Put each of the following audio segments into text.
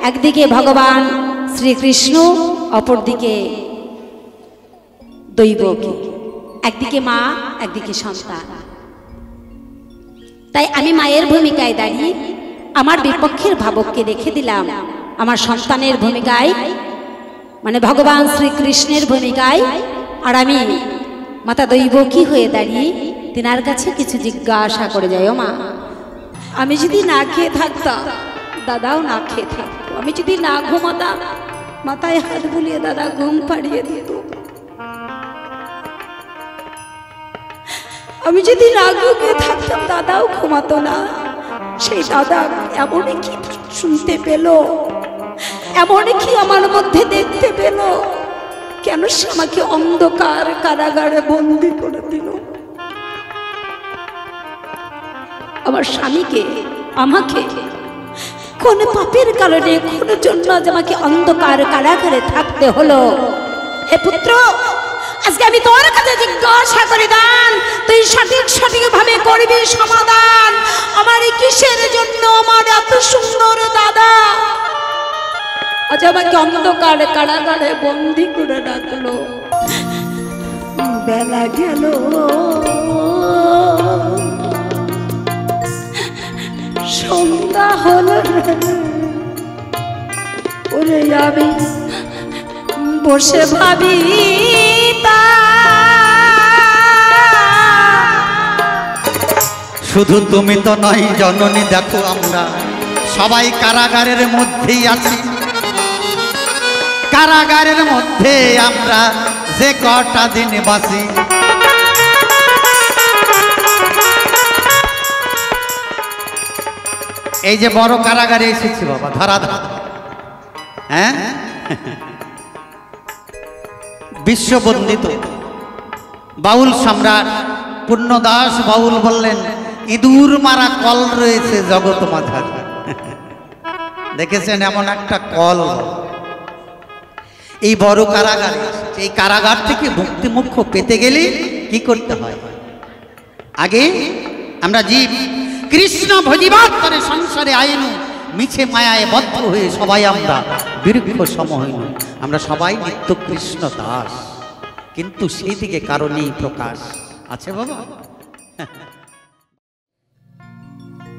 একদিকে ভগবান শ্রীকৃষ্ণ, অপরদিকে দৈবকী, একদিকে মা, একদিকে সন্তান। তাই আমি মায়ের ভূমিকায় দাঁড়িয়ে আমার বিপক্ষের ভাবককে রেখে দিলাম আমার সন্তানের ভূমিকায়, মানে ভগবান শ্রীকৃষ্ণের ভূমিকায়, আর আমি মাতা দৈবকী হয়ে দাঁড়িয়ে তেনার কাছে কিছু জিজ্ঞাসা করে যাই। ও মা, আমি যদি না খেয়ে থাকতাম, দাদাও না খেয়ে থাকতো, আমি যদি না ঘুমাতাম, মাথায় হাত বুলিয়ে দাদা ঘুম পাড়িয়ে দিত, আমি যদি না ঘুমিয়ে থাকতাম, দাদাও ঘুমাতো না। সেই দাদা এমন কি শুনতে পেল, এমন কি আমার মধ্যে দেখতে পেল, কেন সে আমাকে অন্ধকার কারাগারে বন্দি করে দিল? আমার স্বামীকে, আমাকে কোন পাপের কারণে, কোন জন্য আজ আমাকে অন্ধকার কারাগারে থাকতে হলো? হে পুত্র, আজকে আমি তোর কাছে জিজ্ঞাসা করে দান, তুই সঠিক ভাবে করবি সমাধান। আমার এই কিসের জন্য আমার এত সুন্দর দাদা আজ আমাকে অন্ধকার কারাগারে বন্দি করে রাখলো? বেলা গেল, সন্ধ্যা হলো, ওরে আমি বসে ভাবি শুধু তুমি তো নয় জননী, দেখো আমরা সবাই কারাগারের মধ্যেই আছি। কারাগারের মধ্যে আমরা যে কটা দিন বাঁচি, এই যে বড় কারাগারে এসেছি বাবা, ধরাধার, হ্যাঁ, বিশ্ববন্দিত বাউল সম্রাট পূর্ণদাস বাউল বললেন, ইঁদুর মারা কল রয়েছে জগৎ মাঝার। দেখেছেন এমন একটা কল এই বড় কারাগারে। এই কারাগার থেকে মুক্তি মোক্ষ পেতে গেলে কি করতে হয়? আগে আমরা জীব কৃষ্ণ ভজিবাদ করে সংসারে আইনু, মিছে মায়ায় বদ্ধ হয়ে সবাই আমরা বৃক্ষ সম হইন। আমরা সবাই নিত্য কৃষ্ণ দাস, কিন্তু সেই দিকে কারণেই প্রকাশ আছে বাবা।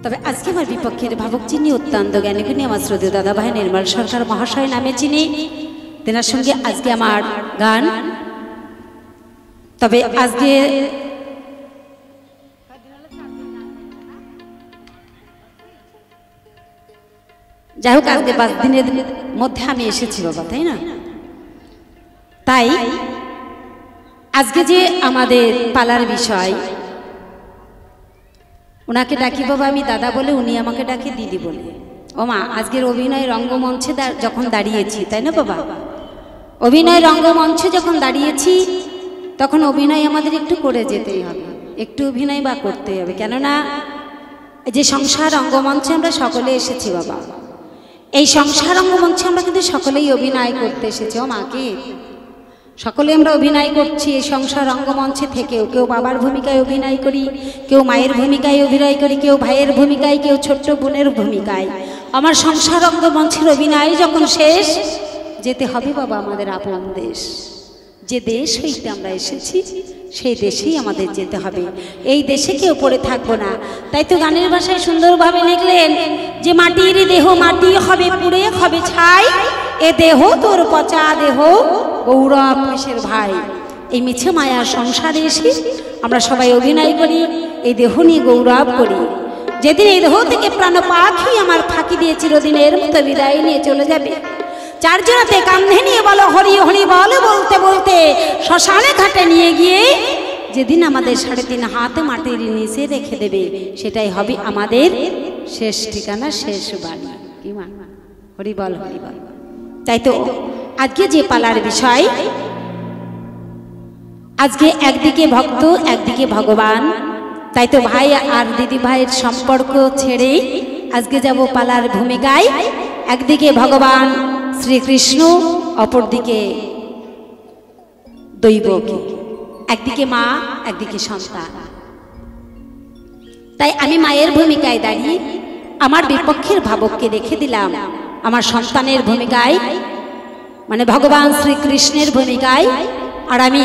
তবে আজকে আমার বিপক্ষের ভাবক যিনি অত্যন্ত জ্ঞানীগুণী, আমার শ্রদ্ধেয় দাদা ভাই নির্মল সরকার মহাশয় নামে চিনি, তেনার সঙ্গে আজকে আমার গান। তবে আজকে যাই হোক, আজকে 5 দিনের মধ্যে আমি এসেছি বাবা, তাই না? তাই আজকে যে আমাদের পালার বিষয়, ওনাকে ডাকি বাবা আমি দাদা বলে, উনি আমাকে ডাকে দিদি বলে। ও মা, আজকের অভিনয় রঙ্গমঞ্চে যখন দাঁড়িয়েছি, তাই না বাবা, অভিনয় রঙ্গমঞ্চে যখন দাঁড়িয়েছি, তখন অভিনয় আমাদের একটু করে যেতেই হবে, একটু অভিনয় বা করতেই হবে। কেননা যে সংসার রঙ্গমঞ্চে আমরা সকলে এসেছি বাবা, এই সংসার রঙ্গমঞ্চে আমরা কিন্তু সকলেই অভিনয় করতে এসেছি। ও মাকে সকলে আমরা অভিনয় করছি এই সংসার রঙ্গমঞ্চে থেকেও। কেউ বাবার ভূমিকায় অভিনয় করি, কেউ মায়ের ভূমিকায় অভিনয় করি, কেউ ভাইয়ের ভূমিকায়, কেউ ছোট্ট বোনের ভূমিকায়। আমার সংসার রঙ্গমঞ্চের অভিনয় যখন শেষ, যেতে হবে বাবা আমাদের আপন দেশ। যে দেশ হইতে আমরা এসেছি সেই দেশেই আমাদের যেতে হবে, এই দেশে কেউ পড়ে থাকবো না। তাই তো গানের ভাষায় সুন্দরভাবে লিখলেন যে মাটির দেহ মাটি হবে পুড়ে হবে ছাই, এ দেহ তোর পচা দেহ গৌরব কিসের ভাই। এই মিছে মায়ার সংসারে এসে আমরা সবাই অভিনয় করি, এই দেহ নিয়ে গৌরব করি। যেদিন এই দেহ থেকে প্রাণ পাখি আমার ফাঁকি দিয়ে চিরদিনের মতো বিদায় নিয়ে চলে যাবে, চারজনাতে কান্ধে নিয়ে বলো হরি হরি বলো বলতে বলতে শ্মশানে ঘাটে নিয়ে গিয়ে যেদিন আমাদের 3.5 হাত মাটির নিচে রেখে দেবে, সেটাই হবে আমাদের শেষ ঠিকানা, শেষ বাড়ি। কি মা, হরি বল হরি বল। তাই তো আজকে যে পালার বিষয়, আজকে একদিকে ভক্ত একদিকে ভগবান। তাই তো ভাই আর দিদি ভাইয়ের সম্পর্ক ছেড়েই আজকে যাব পালার ভূমিকায়। একদিকে ভগবান শ্রীকৃষ্ণ, অপরদিকে দৈবকী, একদিকে মা একদিকে সন্তান। তাই আমি মায়ের ভূমিকায় দাঁড়িয়ে আমার বিপক্ষের ভাবককে রেখে দিলাম আমার সন্তানের ভূমিকায়, মানে ভগবান শ্রীকৃষ্ণের ভূমিকায়, আর আমি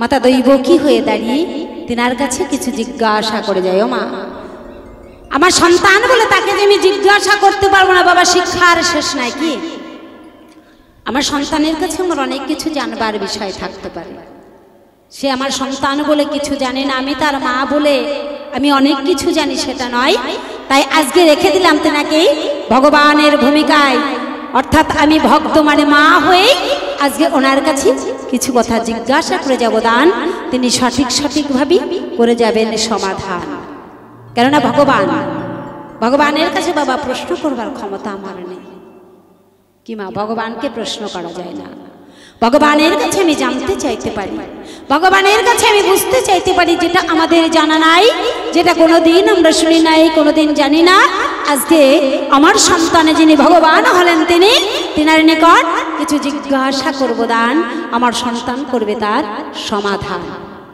মাতা দৈবকী হয়ে দাঁড়িয়ে তিনার কাছে কিছু জিজ্ঞাসা করে যাই। ও মা, আমার সন্তান বলে তাকে যে আমি জিজ্ঞাসা করতে পারবো না বাবা, শিক্ষার শেষ নাই কি? আমার সন্তানের কাছে আমার অনেক কিছু জানবার বিষয় থাকতে পারে। সে আমার সন্তান বলে কিছু জানে না, আমি তার মা বলে আমি অনেক কিছু জানি সেটা নয়। তাই আজকে রেখে দিলাম তেনাকেই ভগবানের ভূমিকায়, অর্থাৎ আমি ভক্ত মানে মা হয়ে আজকে ওনার কাছে কিছু কথা জিজ্ঞাসা করে যাব, দান তিনি সঠিকভাবে করে যাবেন সমাধান। কেননা ভগবানের কাছে বাবা প্রশ্ন করবার ক্ষমতা আমার নেই। কি মা, ভগবানকে প্রশ্ন করা যায় না। ভগবানের কাছে আমি জানতে চাইতে পারি, ভগবানের কাছে আমি বুঝতে চাইতে পারি যেটা আমাদের জানা নাই, যেটা কোনোদিন আমরা শুনি নাই, কোনোদিন জানি না। আজকে আমার সন্তানে যিনি ভগবান হলেন তিনার নিকট কিছু জিজ্ঞাসা করব, দান আমার সন্তান করবে তার সমাধান।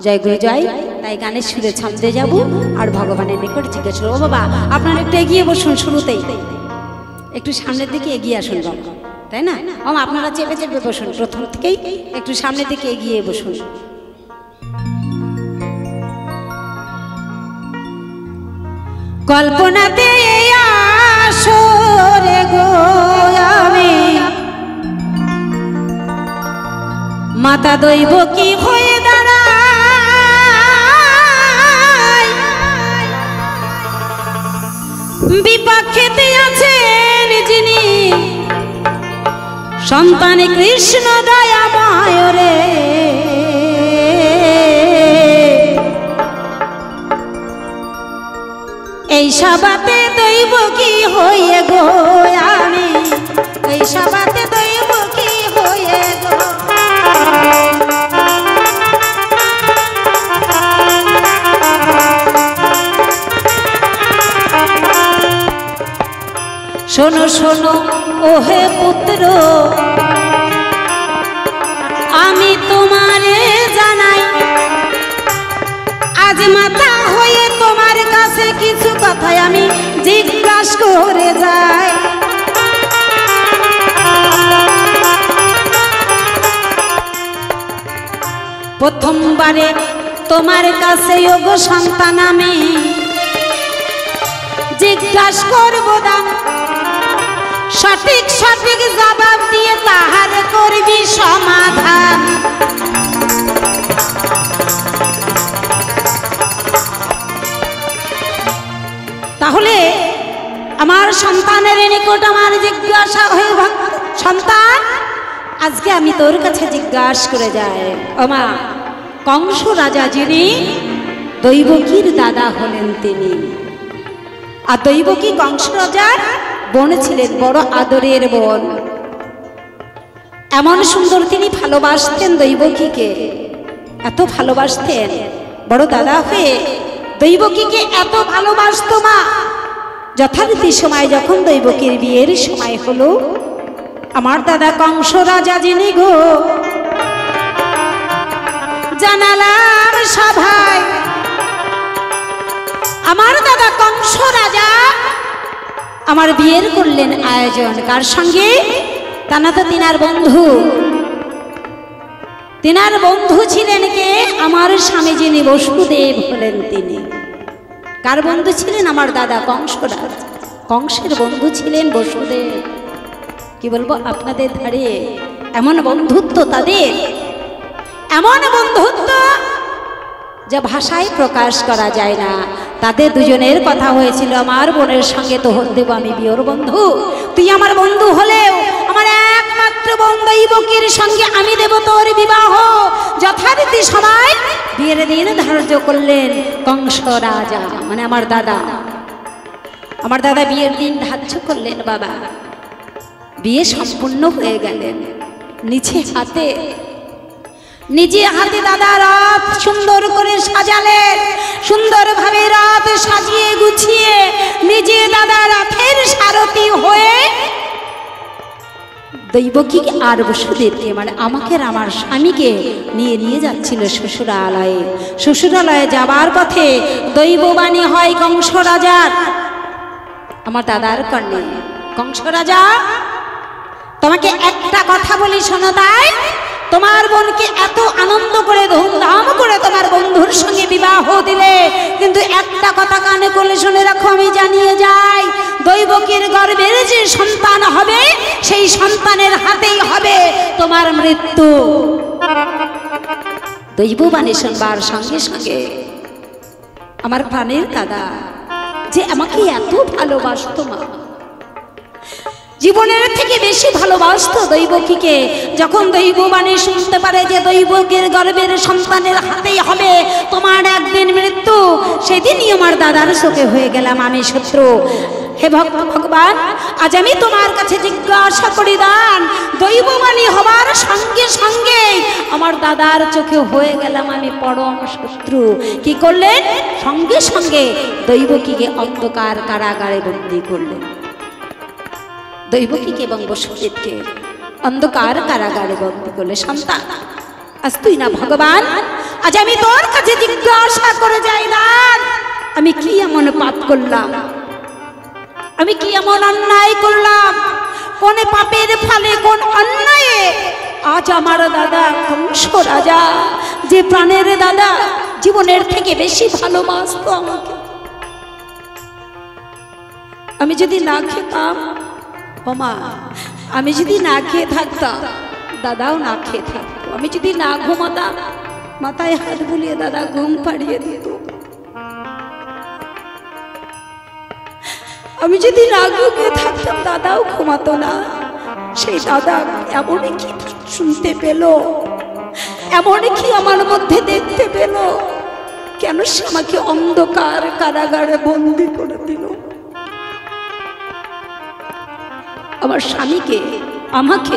জয় গুরু জয়। তাই গানের সুরে ছন্দে যাব আর ভগবানের নিকট জিজ্ঞাসা করবো। বাবা আপনারা একটু এগিয়ে বসুন, শুরুতেই একটু সামনের দিকে এগিয়ে আসুন বাবা, তাই না? আপনারা চেপে চেপে বসুন, প্রথম থেকেই একটু সামনের দিকে এগিয়ে বসুন। কল্পনাতে আসরে গো আমি মাতা দৈবকী হয়ে দাঁড়াই, বিপক্ষেতে আছেন যিনি সন্তান কৃষ্ণ দয়াময় রে। এই সবাতে দৈবকী হয়ে গো আমি, এই সবাতে দৈবকী হয়ে গো। শোনো শোনো ওহে পুত্র, আমি তোমারে জানাই, আজ মাতা হয়ে তোমার কাছে কিছু কথা আমি জিজ্ঞাসা করে যাই। প্রথমবারে তোমার কাছে ওগো সন্তান আমি জিজ্ঞাসা করবো, দাম সঠিক জবাব দিয়ে তাহার করবি সমাধান। তাহলে আমার সন্তানের নিকট আমার জিজ্ঞাসা হয়ে, সন্তান আজকে আমি তোর কাছে জিজ্ঞাসা করে যাই। ও মা, কংস রাজা যিনি দৈবকীর দাদা হলেন তিনি, আর দৈবকী কংস রাজার বোন ছিলেন, বড় আদরের বোন। এমন সুন্দর তিনি ভালোবাসতেন দৈবকীকে, এত ভালোবাসতেন, বড় দাদা হয়ে দৈবকীকে এত ভালোবাসত মা। যথারীতি সময় যখন দৈবকীর বিয়ের সময় হলো, আমার দাদা কংস রাজা যিনি গো, জানালাম সভায় আমার দাদা কংস রাজা আমার বিয়ের করলেন আয়োজন। কার সঙ্গে? তা না তো তিনার বন্ধু। তিনার বন্ধু ছিলেন কে? আমার স্বামী যিনি বসুদেব হলেন তিনি। কার বন্ধু ছিলেন? আমার দাদা কংসরাজ, কংসের বন্ধু ছিলেন বসুদেব। কি বলবো আপনাদের ধারে এমন বন্ধুত্ব তাদের, এমন বন্ধুত্ব যা ভাষায় প্রকাশ করা যায় না। তাদের দুজনের কথা হয়েছিল, আমার বোনের সঙ্গে তো দেব আমি বিয়ের বন্ধু, তুই আমার বন্ধু হলেও আমার একমাত্র বোন দৈবকীর সঙ্গে আমি দেব তোর বিবাহ। যথারীতি সময় বিয়ের দিন ধার্য করলেন কংস রাজা, মানে আমার দাদা। আমার দাদা বিয়ের দিন ধার্য করলেন। বাবা বিয়ে সম্পূর্ণ হয়ে গেলেন। নিজে হাতে দাদা রথ সুন্দর করে সাজালেন, সুন্দরভাবে রথ সাজিয়ে গুছিয়ে নিজে দাদা রথের সারথি হয়ে দৈবকী আর বসুদেবকে, মানে আমাকে আর আমার স্বামীকে নিয়ে যাচ্ছিল শ্বশুরালয়ে। শ্বশুরালয়ে যাবার পথে দৈববাণী হয় কংস রাজার, আমার দাদার কর্ণে, কংস রাজা, তোমাকে একটা কথা বলি শোনো। তাই তোমার বোনকে এত আনন্দ করে ধুমধাম করে তোমার বন্ধুর সঙ্গে বিবাহ দিলে, কিন্তু একটা কথা কানে করে শুনে রাখো, আমি জানিয়ে যাই, দৈবকীর গর্ভের যে সন্তান হবে সেই সন্তানের হাতেই হবে তোমার মৃত্যু। দৈববাণী শুনবার সঙ্গে সঙ্গে আমার প্রাণের দাদা যে আমাকে এত ভালোবাসতো, মা জীবনের থেকে বেশি ভালোবাসতো দৈবকীকে, যখন দৈববাণী শুনতে পারে যে দৈবকীর গর্ভের সন্তানের হাতেই হবে তোমার একদিন মৃত্যু, সেদিনই আমার দাদার চোখে হয়ে গেলাম আমি শত্রু। হে ভগবান, আজ আমি তোমার কাছে জিজ্ঞাসা করি দান, দৈববাণী হবার সঙ্গে সঙ্গে আমার দাদার চোখে হয়ে গেলাম আমি পরম শত্রু। কি করলেন? সঙ্গে সঙ্গে দৈবকীকে অন্ধকার কারাগারে বন্দী করলেন। দৈবকীকে এবং বসুদেবকে অন্ধকার কারাগারে বন্দী করলে। সন্তান, আজ তুই না ভগবান, আজ আমি তোর কাছে জিজ্ঞাসা করে যাই দান, আমি কি এমন পাপ করলাম, আমি কি এমন অন্যায় করলাম, কোন পাপের ফলে কোন অন্যায়ে আজ আমার দাদা কংস রাজা, যে প্রাণের দাদা জীবনের থেকে বেশি ভালোবাসতো আমাকে, আমি যদি না খেতাম, ও মা, আমি যদি না খেয়ে থাকতাম দাদাও না খেয়ে থাকতো, আমি যদি না ঘুমাতাম মাথায় হাত বুলিয়ে দাদা ঘুম পাড়িয়ে দিত, আমি যদি না ঘুমিয়ে থাকতাম দাদাও ঘুমাতো না। সেই দাদা এমন কি শুনতে পেল, এমন কি আমার মধ্যে দেখতে পেল, কেন সে আমাকে অন্ধকার কারাগারে বন্দি করে দিল? আমার স্বামীকে, আমাকে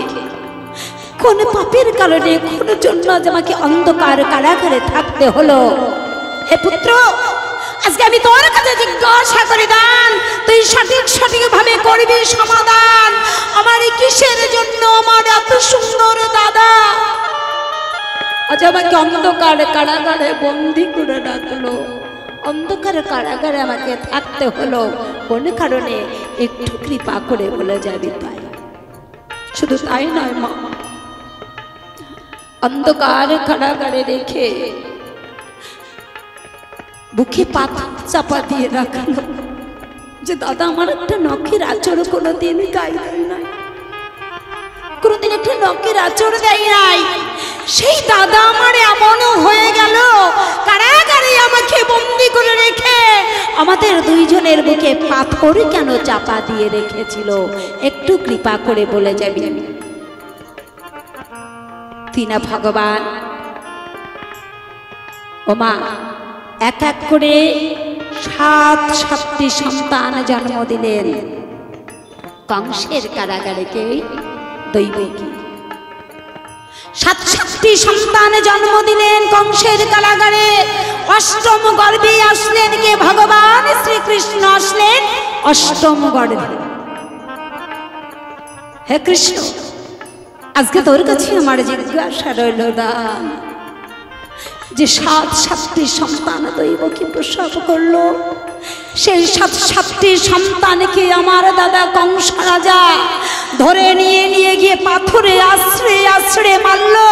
কোন পাপের কারণে, কোন জন্য আজ আমাকে অন্ধকার কারাগারে থাকতে হলো? হে পুত্র, আজকে আমি তোর কাছে জিজ্ঞাসা করে দান, তুই সঠিক ভাবে করবি সমাধান। আমার কিসের জন্য আমার এত সুন্দর দাদা আজ আমাকে অন্ধকার কারাগারে বন্দি করে রাখলো, অন্ধকার কারাগারে আমাকে থাকতে হলো, কোন কারণে? একটু কৃপা করে বলে যাবি তাই। শুধু তাই নয় মা, অন্ধকার কারাগারে রেখে বুকে পাথর চাপা দিয়ে রাখলো, যে দাদা আমার একটা নখের আচর কোনোদিন গায়ে দেয় নাই, কোনোদিন একটা নখের আচর দেয় নাই। সেই দাদা আমার এমনও হয়ে গেল, কারাগারে আমাকে বন্দি করে রেখে আমাদের দুইজনের বুকে পাথর কেন চাপা দিয়ে রেখেছিল? একটু কৃপা করে বলে যাবি তুই না ভগবান? ও মা, এক এক করে সাতটি সন্তান জন্ম দিলেন কংসের কারাগারে। কে? দৈবকী। সাতটি সন্তান জন্ম দিলেন কংসের কারাগারে। অষ্টম গর্ভে আসলেন কে? ভগবান শ্রীকৃষ্ণ আসলেন অষ্টম গর্ভে। হে কৃষ্ণ, আজকে তোর কাছে আমার জিজ্ঞাসা রইল দান, যে সাতটি সন্তান দৈবকী প্রসব করলো, সেই সাতটি সন্তানকে আমার দাদা কংস রাজা ধরে নিয়ে গিয়ে পাথরে আছড়ে মারলো।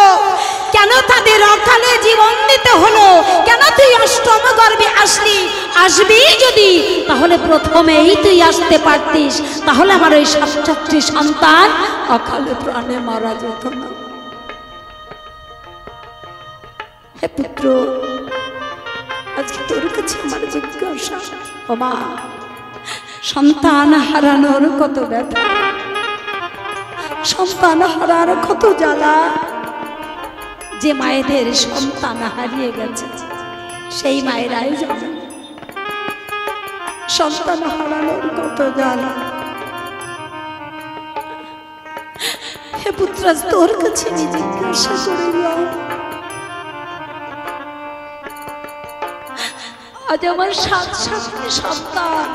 কেন তাদের অকালে জীবন দিতে হলো? কেন তুই অষ্টম গর্ভে আসলি? আসবি যদি, তাহলে প্রথমেই তুই আসতে পারতিস, তাহলে আমার ওই সাতটি সন্তান অকালে প্রাণে মারা যেত না। হে পুত্র, আজকে তোর কাছে আমার জিজ্ঞাসা, ও মা, সন্তান হারানোর কত ব্যথা, সন্তান হারার কত জ্বালা। যে মায়েদের সন্তান হারিয়ে গেছে সেই মায়েরাই জানে সন্তান হারানোর কত জ্বালা। হে পুত্র, তোর কাছে আমি জিজ্ঞাসা করলাম, আজ আমার সাতটি সন্তান,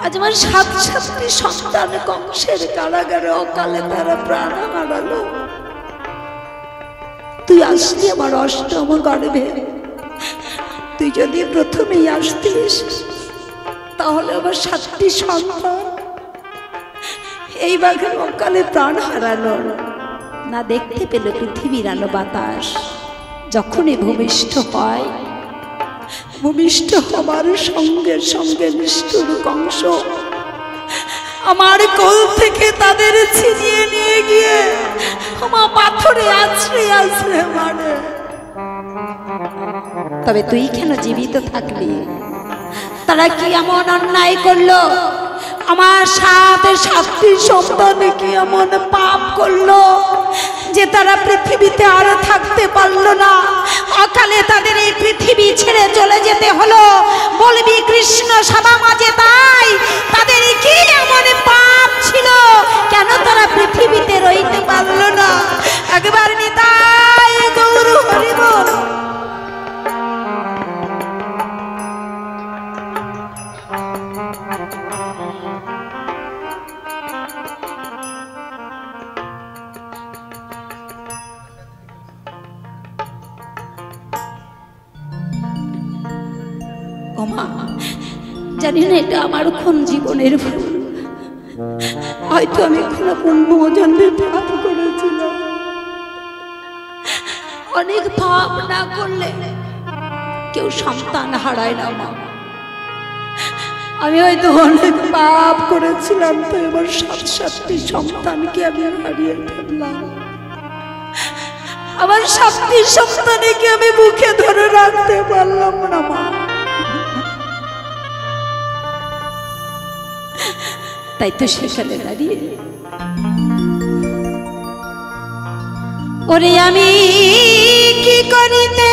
আজ আমার সাতটি সন্তান কংসের কারাগারে অকালে তারা প্রাণ হারালো। তুই আসলি আমার অষ্টম গর্ভে, তুই যদি প্রথমেই আসতিস তাহলে আমার 7টি সন্তান এই বাঘের অকালে প্রাণ হারালো, না দেখতে পেল পৃথিবীর আলো বাতাস। যখনই ভূমিষ্ঠ হয়, ভূমিষ্ঠ হবার সঙ্গে সঙ্গে নিষ্ঠুর কংস আমার কোল থেকে তাদের ছিনিয়ে নিয়ে গিয়ে আমার পাথরে আছড়ে আছড়ে মারে। তবে তুই কেন জীবিত থাকলি? তারা কি এমন অন্যায় করলো? আমার সাথে 7টি সন্তান কি এমন পাপ করলো যে তারা পৃথিবীতে আর থাকতে পারলো না? অকালে তাদের এই পৃথিবী ছেড়ে চলে যেতে হলো। বলবি কৃষ্ণ সভা মাঝে তাই তাদের কি এমন পাপ ছিল, কেন তারা পৃথিবীতে রইতে পারলো না? একবার নিতাই গৌর হরি বল। ওমা, জানি না এটা আমার কোন জীবনের ভুল। হয়তো আমি কোনো পূর্ণ জন্মে পাপ করেছিলাম। অনেক পাপ না করলে কেউ সন্তান হারায় না মা। আমি হয়তো অনেক পাপ করেছিলাম, তো এবার 7টি সন্তানকে আমি হারিয়ে ফেললাম। আমার 7টি সন্তানকে আমি বুকে ধরে রাখতে পারলাম না মা। তাই তো সেখানে দাঁড়িয়ে ওরে আমি কি করিতে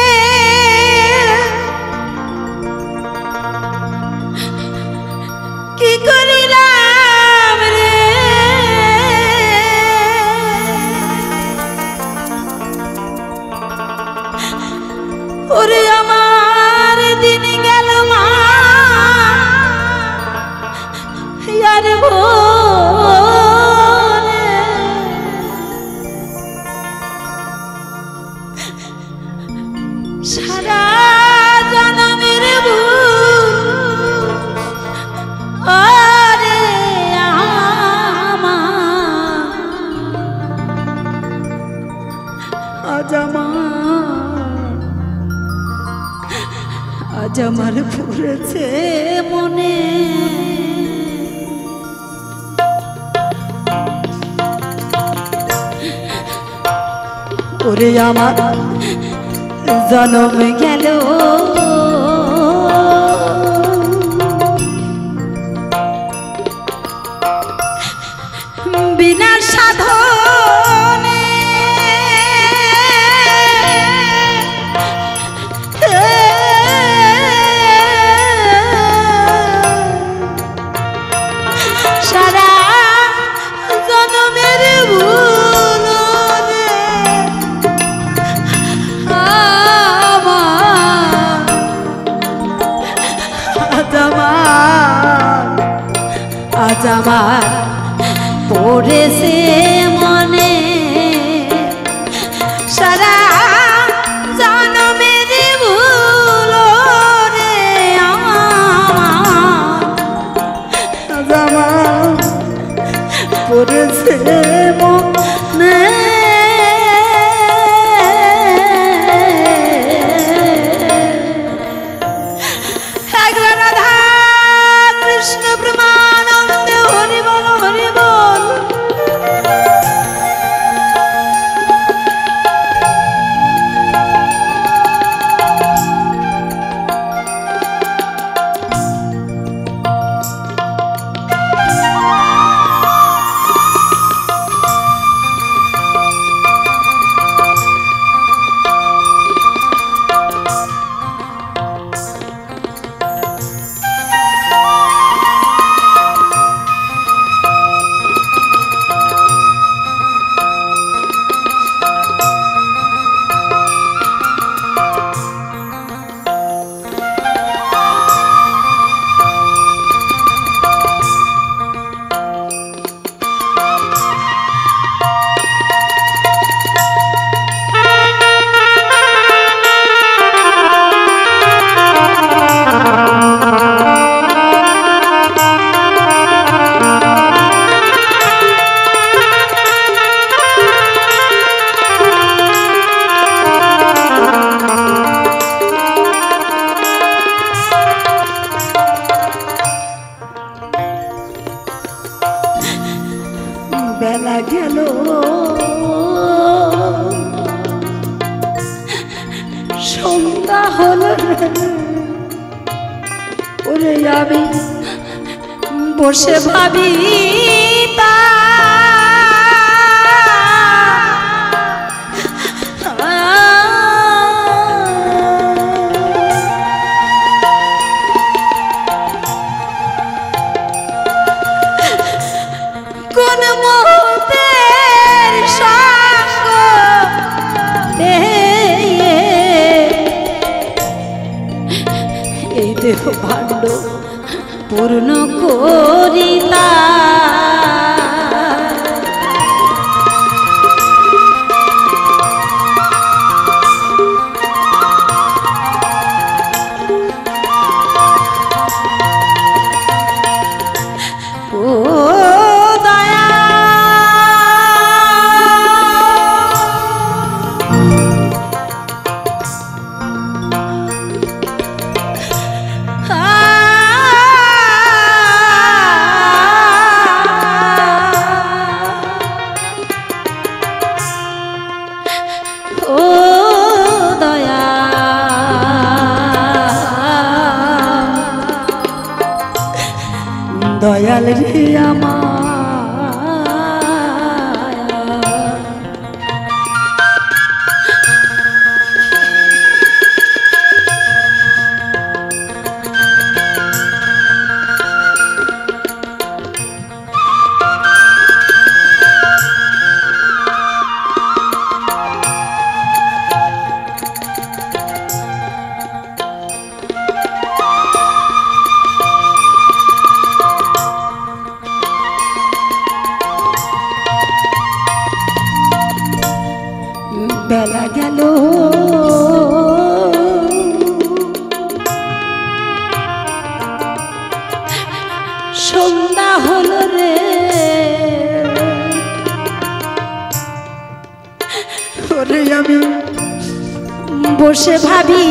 কি করিলাম রে, ওরে আমার দিন গেল মা আর ভোরে। সারা জনমের ভুল আরে আজ আমার পড়েছে মনে। ওরে আমার জনম গেল বিনা সাধনে, সারা জনমের ভুল আজ আমার পড়েছে মনে। সারা জনমের ভুল রে আজ আমার পড়েছে মনে। কৃষ্ণ প্রেমানন্দে হরি বল হরি বল। বেলা গেল সন্ধ্যা হলো ওরে আমি বসে ভাবি কোন মুহূর্তের সঙ্গ এই দেহ ভাণ্ড পূর্ণ করিতা দয়াল রে আমার বেলা গেল সন্ধ্যা হলো রে ওরে আমি বসে ভাবি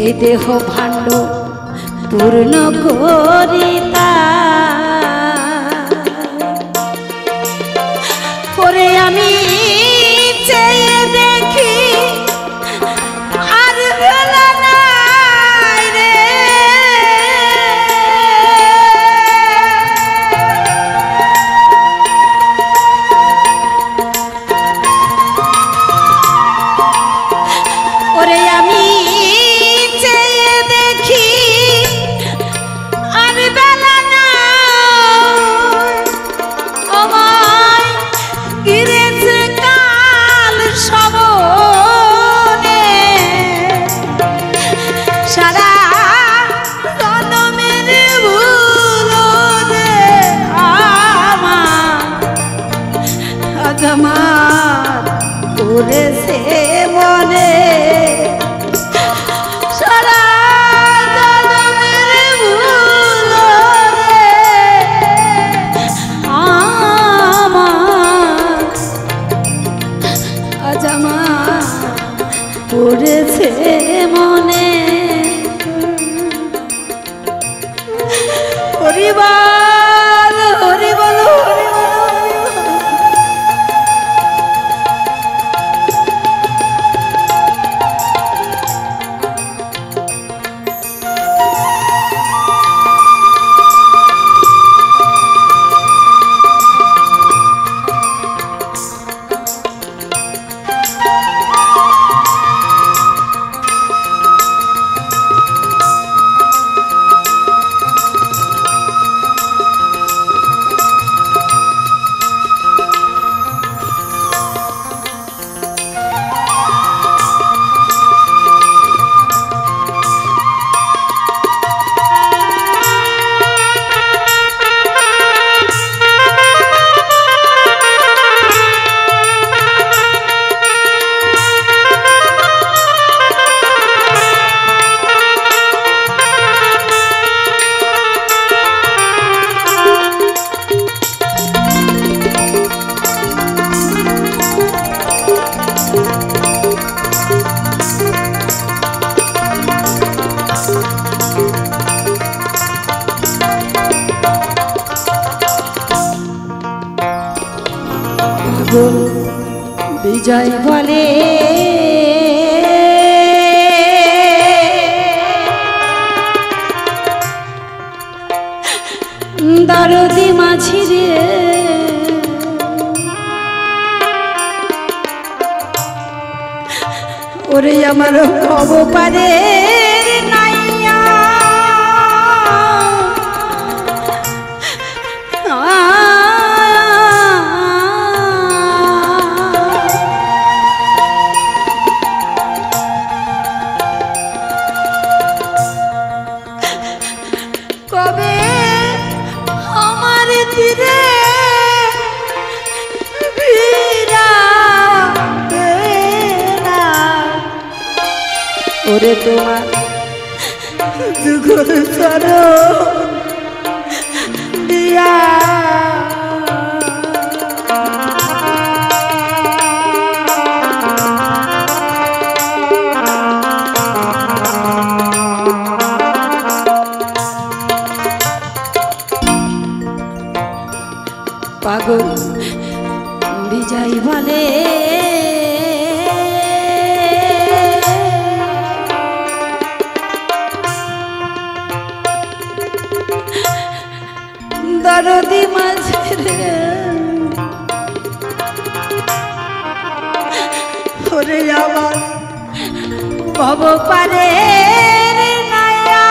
এই দেহ ভাণ্ড পূর্ণ করিতা করে আমি চেয়ে দেখি আর বেলা নাই রে ওরে আমি আমার পড়েছে মনে সারা জনমের ভুল রে আমার আজ আমার পড়েছে মনে হরিবল হরিবল হরিবল বিজয় বলে দরদি মাঝি রে ওরে আমার কব পারে নাইয়া কবে আমার তীরে ওরে তোমার দুঃখ সরো দিয়া পাগল বিজয় বলে দরদি মাঝে ওরে আমার ভব পারে নাইয়া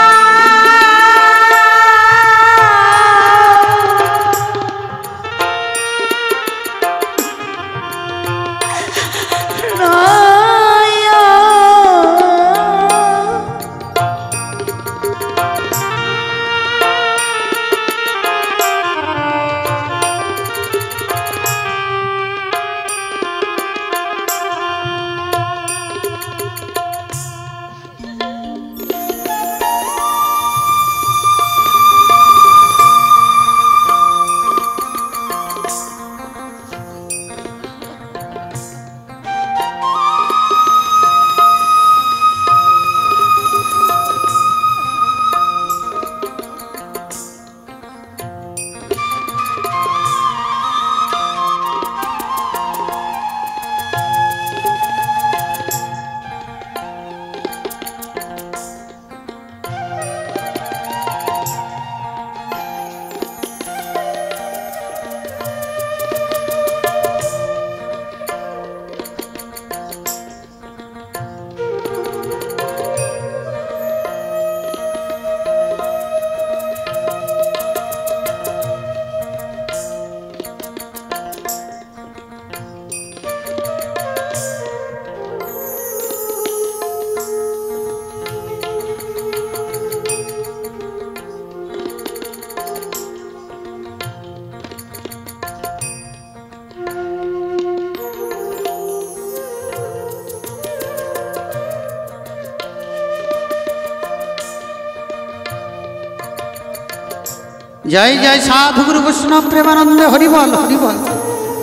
जय जय साधु गुरु वैष्णव प्रेमानंद हरिबल हरिबल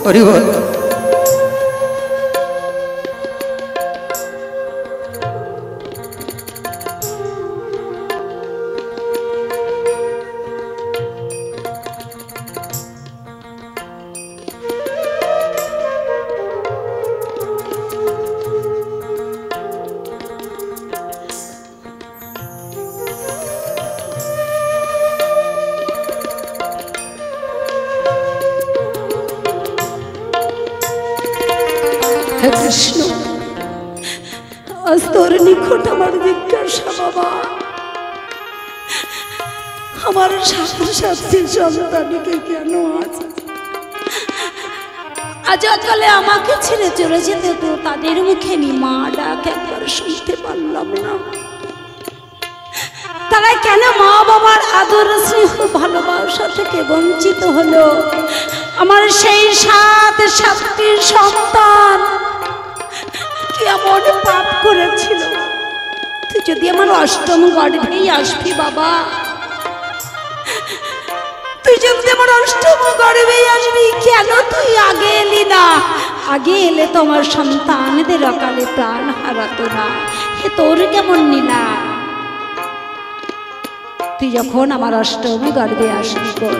हरिबल। कृष्ण आज तोर निकट हमार जिज्ञासा बाबा हमारे साथी साथी सन्तान के केन आज अकाले आमाके छेड़े चले जेते तो तादेर मुखे आमि मा डाक एकबार शुनते पारलाम ना तारा केन मा बाबार आदर स्नेह भालोबासा थेके वंचित हलो आमार सेई सात सातटी सन्तान কেমন পাপ করেছিল তুই যদি আমার অষ্টম গর্ভেই আসবি বাবা তুই যদি আমার অষ্টম গর্ভেই আসবি কেন তুই আগে এলি না আগে এলে তোমার সন্তানদের অকালে প্রাণ হারাতো না হে তোর কেমন নীলা তুই যখন আমার অষ্টম গর্ভে আসবি গো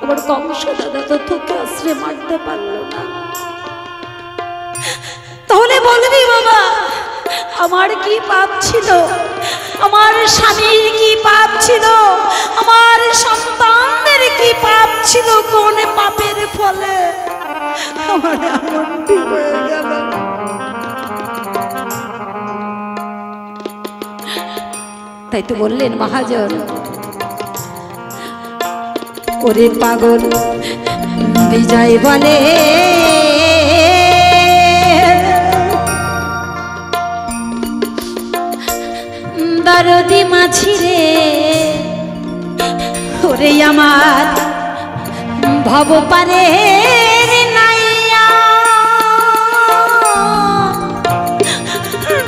আমার কংস দাদা তো তোকে আশ্রয় মারতে পারলো না বলবি বাবা, আমার কি পাপ ছিল, আমার স্বামীর কি পাপ ছিল, আমার সন্তানদের কি পাপ ছিল, কোন পাপের ফলে আমার এমনটি হয়ে গেল। তাই তো বললেন মহাজন, ওরে পাগল বিজয় বলে দরদি মাঝি রে, ওরে আমার ভব পারে নাইয়া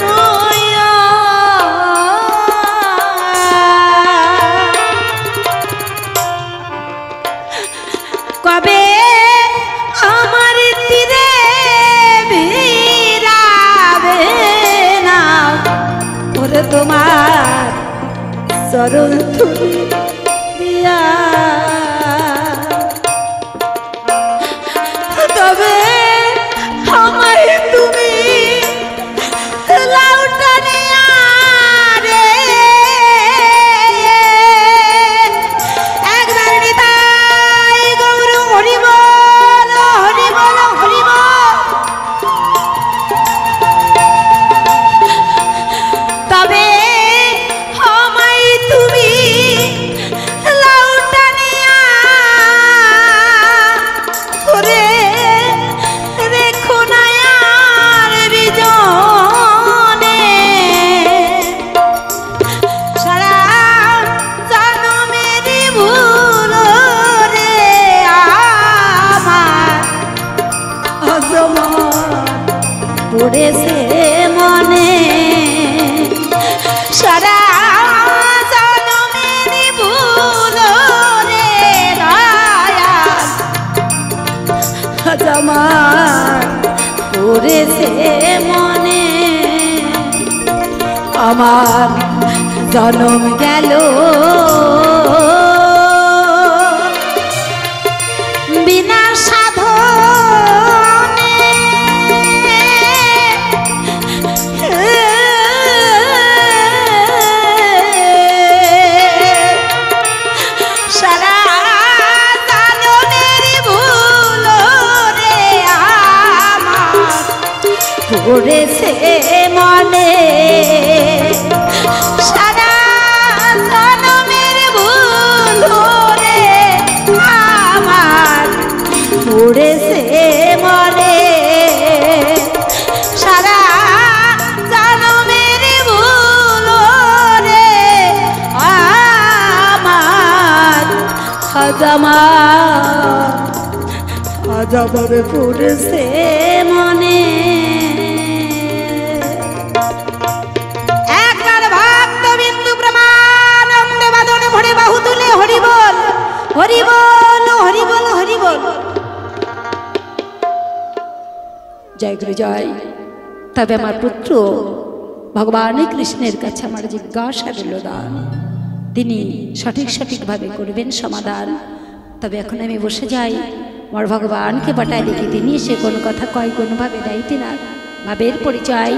নয়া, কবে আমার তীরে ভিড়াবে না, ওরে তোমার চরণ ধুলি দিয়া, তবে আমায় তুমি লাউটানিয়া রে, একবার নিতাই গৌর হরি বল হরি বল হরি বল, তবে আমায় তুমি লাউটানিয়া করে রেখো না আর বিজনে, সারা জনমেরই ভুল রে আমার অজমন পড়েছে মনে, সারা জনমেরই ভুল রে দয়াল আমার পড়েছে মনে, আমার জনম গেল বিনা সাধনে, সারা জনমেরই ভুল রে আমার পড়েছে মনে, সারা জনমের ভুল রে আমার পড়েছে মনে, সারা জনমের ভুল রে আমার আজমার পড়েছে মনে। একবার ভক্ত বিন্দু প্রমানন্দ বাদন ভরে বাহু তুলে হরি বল হরি বল হরি বল হরি বল, জয় গুরু জয়। তবে আমার পুত্র ভগবান কৃষ্ণের কাছে আমার জিজ্ঞাসা রইল দান, তিনি সঠিকভাবে করবেন সমাধান। তবে এখন আমি বসে যাই, আমার ভগবানকে বাটায় দেখি, তিনি সে কোনো কথা কয় কোনোভাবে দায়িত্ব না, ভাবের পরিচয়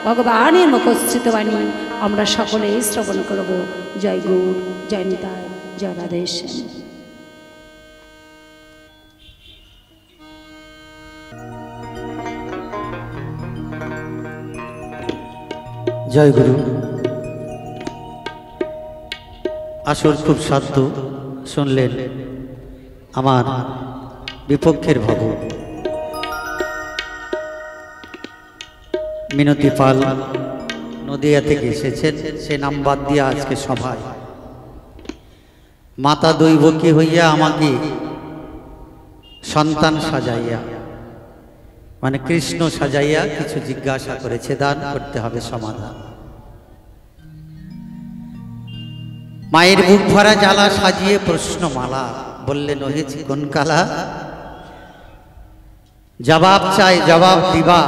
ভগবানের মুখস্থিত বাণী আমরা সকলে শ্রবণ করব। জয় গৌর, জয় নিতাই, জয় রাধেশ্যাম। জয় গুরু। আসল খুব সাধ্য শুনলেন আমার বিপক্ষের ভাব মিনতি পাল নদিয়া থেকে এসেছেন, সে নাম বাদ দিয়া আজকে সভায় মাতা দৈবকী হইয়া আমাকে সন্তান সাজাইয়া, মানে কৃষ্ণ সাজাইয়া কিছু জিজ্ঞাসা করেছে, দান করতে হবে সমাধান। মায়ের বুক ভরা জ্বালা সাজিয়ে প্রশ্নমালা বললেন, হয়েছে কোন কালা, জবাব চাই জবাব দিবা,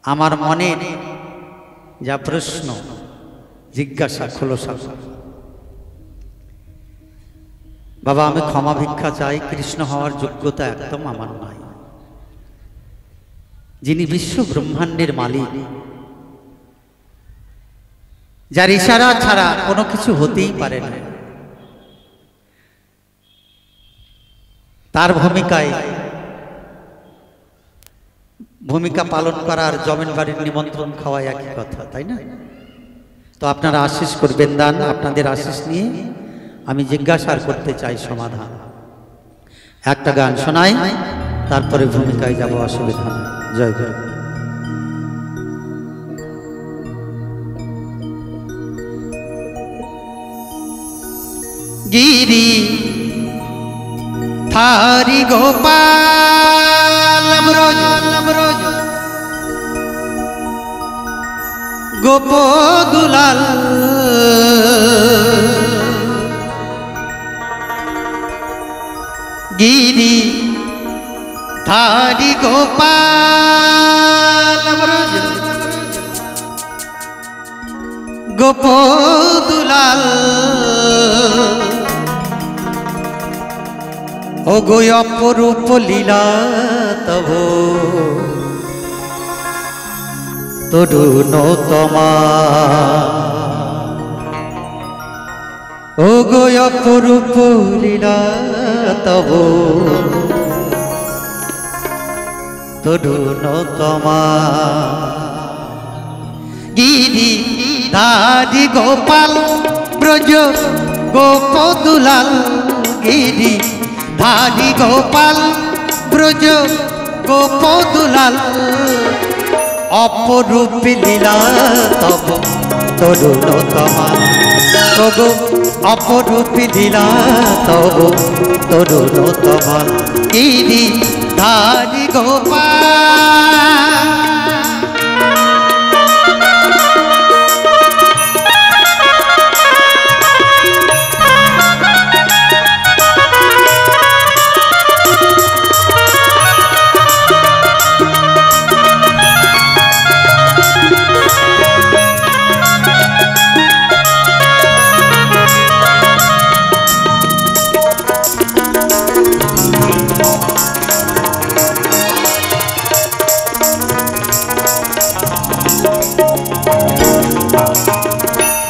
আমার মনের যা প্রশ্ন জিজ্ঞাসা খোলসা। বাবা আমি ক্ষমা ভিক্ষা চাই, কৃষ্ণ হওয়ার যোগ্যতা একদম আমার নাই। যিনি বিশ্ব ব্রহ্মাণ্ডের মালিক, যার ইশারা ছাড়া কোনো কিছু হতেই পারে না, তার ভূমিকা পালন করার জমিন বাড়ির নিমন্ত্রণ খাওয়া একই কথা, তাই না? তো আপনারা আশীষ করবেন দান। আপনাদের আশীষ নিয়ে আমি জিজ্ঞাসা করতে চাই সমাধান। একটা গান শোনাই, তারপরে ভূমিকায় যাব, অসুবিধা নেই। জয় জয়। গিরি থারি গোপাল ব্রজ গোপ দুলাল গিরি ধারি গোপাল ব্রজ গোপ দুলাল ও গো অপরূপ লীলা তব তরুণ তমা ও গো অপরূপ লীলা তব তরুণ তমা গিরি ধারি গোপাল ব্রজ গোপ দুলাল গিরি ধারি গোপাল ব্রজ গোপ দুলাল অপরূপ লীলা তব তরুণ তমা গো অপরূপ লীলা তব তরুণ তমা গিরি ধারি গোপাল।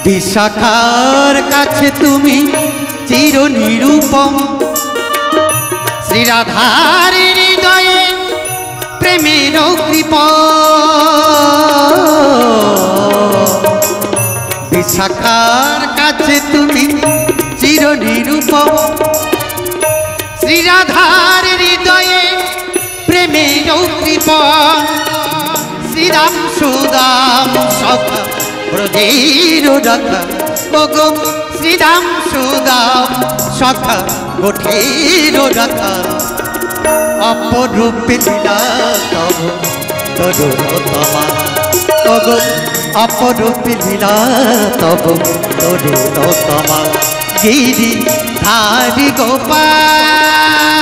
বিশাখার কাছে তুমি চির নিরূপম, শ্রীরাধার হৃদয়ে প্রেমের কৃপ। বিশাখার কাছে তুমি চির নিরূপম, শ্রীরাধার হৃদয়ে প্রেমের কৃপ। শ্রীরাম সুদাম সখা ব্রজের রাখা ওগো শ্রীরাম সুদাম সখা গোঠের রাখা অপরূপ লীলা তব তরুণ তমা ওগো অপরূপ লীলা তব তরুণ তমা গিরি ধারি গোপাল।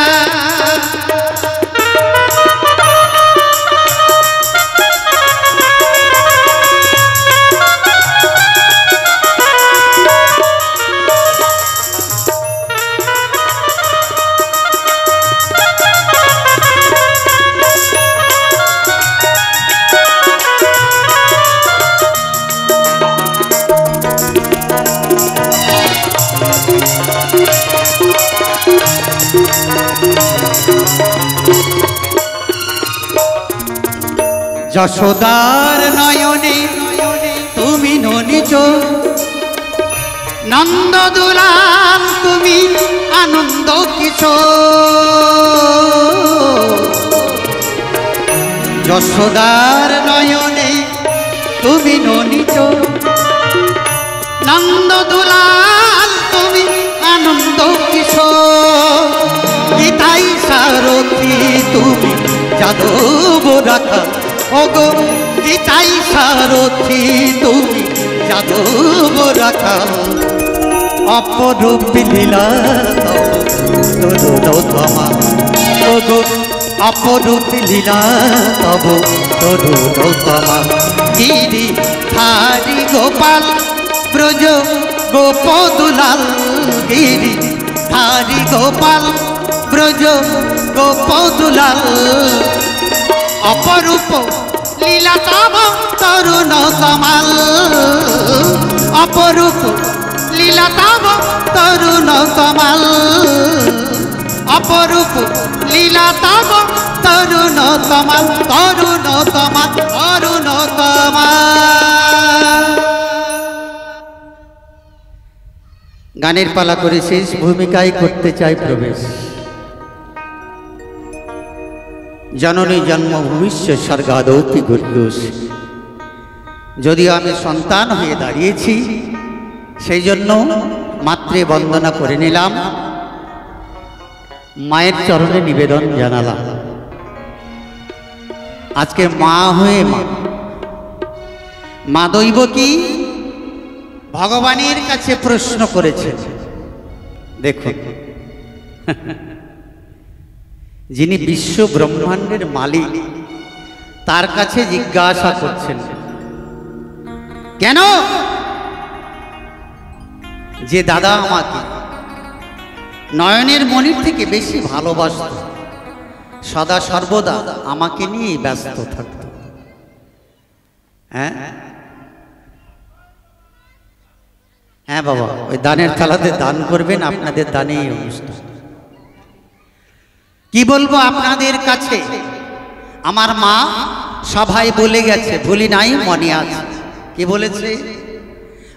যশোদার নয়নে তুমি ননিজ, নন্দ দুলাল তুমি আনন্দ কিশোর। যশোদার নয়নে তুমি ননিজ, নন্দ দুলাল তুমি আনন্দ কিশোর। গীতাই সারথি তুমি যাদব রাখা ওগো গীতাই সারথি তুমি যাদব রাখা অপরূপ লীলা তরুণ তমা ওগো অপরূপ লীলা তব তরুণ তমা গিরি ধারি গোপাল ব্রজ গোপ দুলাল গিরি ধারি গোপাল ব্রজ গোপ দুলাল অপরূপ লীলা তব তরুণ কমাল, অপরূপ লীলা তব তরুণ কমাল, অপরূপ লীলা তব তরুণ কমাল, তরুণ কমাল, তরুণ কমাল। গানের পালা করে শেষ ভূমিকায় করতে চাই প্রবেশ। জননী জন্মভূমিষ্য স্বর্গাদৌপি গুরুষ। যদিও আমি সন্তান হয়ে দাঁড়িয়েছি, সেই জন্য মাতৃ বন্দনা করে নিলাম, মায়ের চরণে নিবেদন জানালাম। আজকে মা হয়ে মা দৈব কি ভগবানের কাছে প্রশ্ন করেছে। দেখুন, যিনি বিশ্ব ব্রহ্মাণ্ডের মালিক, তার কাছে জিজ্ঞাসা করছেন, কেন যে দাদা আমাকে নয়নের মনির থেকে বেশি ভালোবাসত, সদা সর্বদা আমাকে নিয়ে ব্যস্ত থাকত। হ্যাঁ হ্যাঁ বাবা, ওই দানের থালাতে দান করবেন, আপনাদের দানেই অনুষ্ঠান। কি বলবো আপনাদের কাছে, আমার মা সভায় বলে গেছে, ভুলি নাই, মনে আছে। কি বলেছে?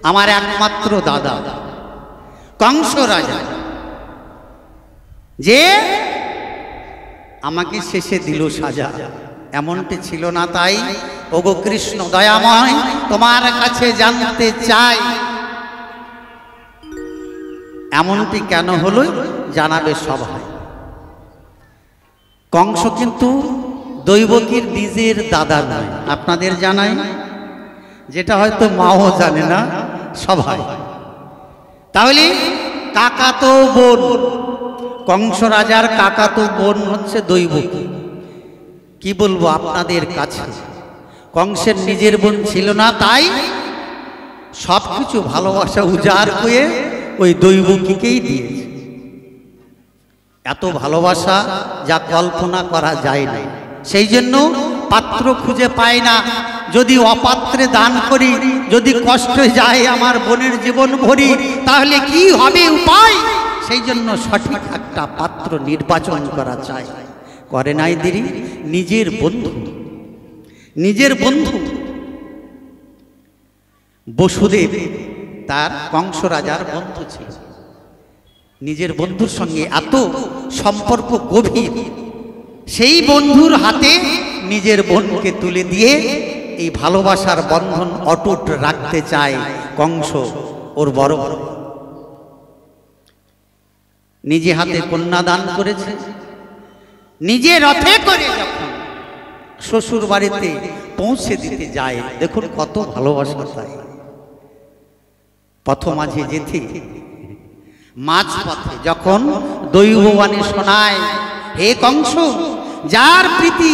আমার একমাত্র দাদা কংস রাজা, যে আমাকে শেষে দিল সাজা, এমনটি ছিল না। তাই ওগো কৃষ্ণ দয়াময়, তোমার কাছে জানতে চাই, এমনটি কেন হলো, জানাবে সবাই। কংস কিন্তু দৈবকীর নিজের দাদা নয়, আপনাদের জানাই, যেটা হয়তো মাও জানে না সবাই। তাহলে কাকাতো বোন, কংস রাজার কাকাতো বোন হচ্ছে দৈবকী। কি বলবো আপনাদের কাছে, কংসের নিজের বোন ছিল না, তাই সবকিছু ভালোবাসা উজাড় হয়ে ওই দৈবকীকেই দিয়েছে। এত ভালোবাসা যা কল্পনা করা যায় না। সেই জন্য পাত্র খুঁজে পায় না। যদি অপাত্রে দান করি, যদি কষ্টে যায় আমার বোনের জীবন ভরি, তাহলে কি হবে উপায়? সেই জন্য সঠিক একটা পাত্র নির্বাচন করা চাই। করে নাই দেরি, নিজের বন্ধু, নিজের বন্ধু বসুদেব তার কংস রাজার বন্ধু ছিল। নিজের বন্ধুর সঙ্গে এত সম্পর্ক গভীর, সেই বন্ধুর হাতে নিজের বোনকে তুলে দিয়ে এই ভালোবাসার বন্ধন অটুট রাখতে চায় কংস। ওর বড় নিজে হাতে কন্যা দান করেছে, নিজে রথে করে যখন শ্বশুর বাড়িতে পৌঁছে দিতে যায়, দেখুন কত ভালোবাসা। তাই পথ মাঝে যেতে মাঝ পথে যখন দৈববাণী শোনায়, হে কংস, যার প্রীতি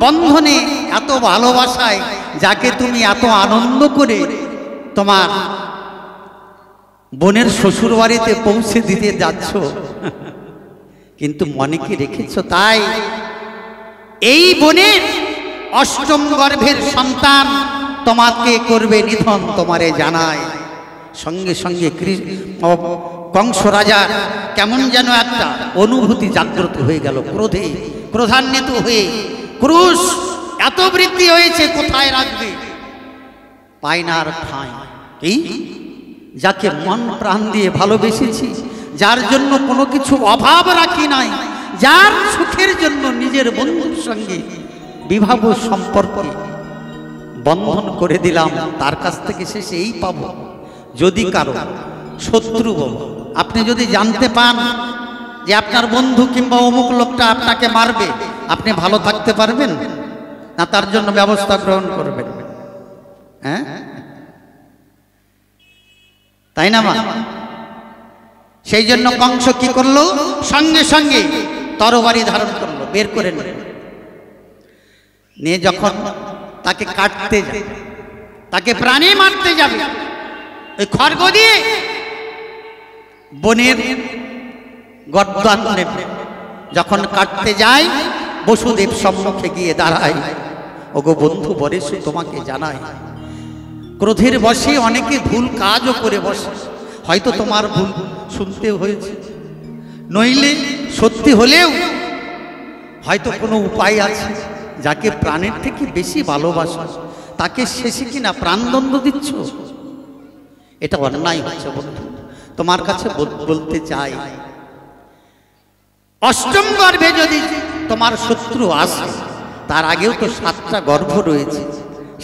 বন্ধনে এত ভালোবাসায়, যাকে তুমি এত আনন্দ করে তোমার বোনের শ্বশুর বাড়িতে পৌঁছে দিতে যাচ্ছ, কিন্তু মনে কি রেখেছ? তাই এই বোনের অষ্টম গর্ভের সন্তান তোমাকে করবে নিধন, তোমারে জানায়। সঙ্গে সঙ্গে কংস রাজার কেমন যেন একটা অনুভূতি জাগ্রত হয়ে গেল, ক্রোধান্বিত হয়ে ক্রোশ এত বৃদ্ধি হয়েছে, কোথায় রাখবে পায় না আর ঠাঁই। এই যাকে মন প্রাণ দিয়ে ভালোবেসেছি, যার জন্য কোনো কিছু অভাব রাখি নাই, যার সুখের জন্য নিজের বন্ধুর সঙ্গে বিবাহ সম্পর্ক বন্ধন করে দিলাম, তার কাছ থেকে শেষে এই পাবো। যদি কারো শত্রু, আপনি যদি জানতে পান যে আপনার বন্ধু কিংবা অমুক লোকটা আপনাকে মারবে, আপনি ভালো থাকতে পারবেন না? তার জন্য ব্যবস্থা গ্রহণ করবেন। হ্যাঁ, তাই না মা? সেই জন্য কংস কি করলো? সঙ্গে সঙ্গে তরবারি ধারণ করলো, বের করে নিয়ে যখন তাকে কাটতে যাবে, তাকে প্রাণী মারতে যাবে, ওই খড়গ দিয়ে বনের গর্দান নেবে। যখন কাটতে যায়, বসুদেব সম্মুখে গিয়ে দাঁড়ায়, ওগো বন্ধু বরেশ তোমাকে জানাই, ক্রোধের বশে অনেকে ভুল কাজও করে বসে, হয়তো তোমার ভুল শুনতে হয়েছে, নইলে সত্যি হলেও হয়তো কোনো উপায় আছে। যাকে প্রাণের থেকে বেশি ভালোবাসো তাকে শেষে কিনা প্রাণদণ্ড দিচ্ছ, এটা অন্যায় হচ্ছে বন্ধু। তোমার কাছে বলতে চাই, অষ্টম গর্ভে যদি তোমার শত্রু আসে, তার আগেও তো 7টা গর্ভ রয়েছে,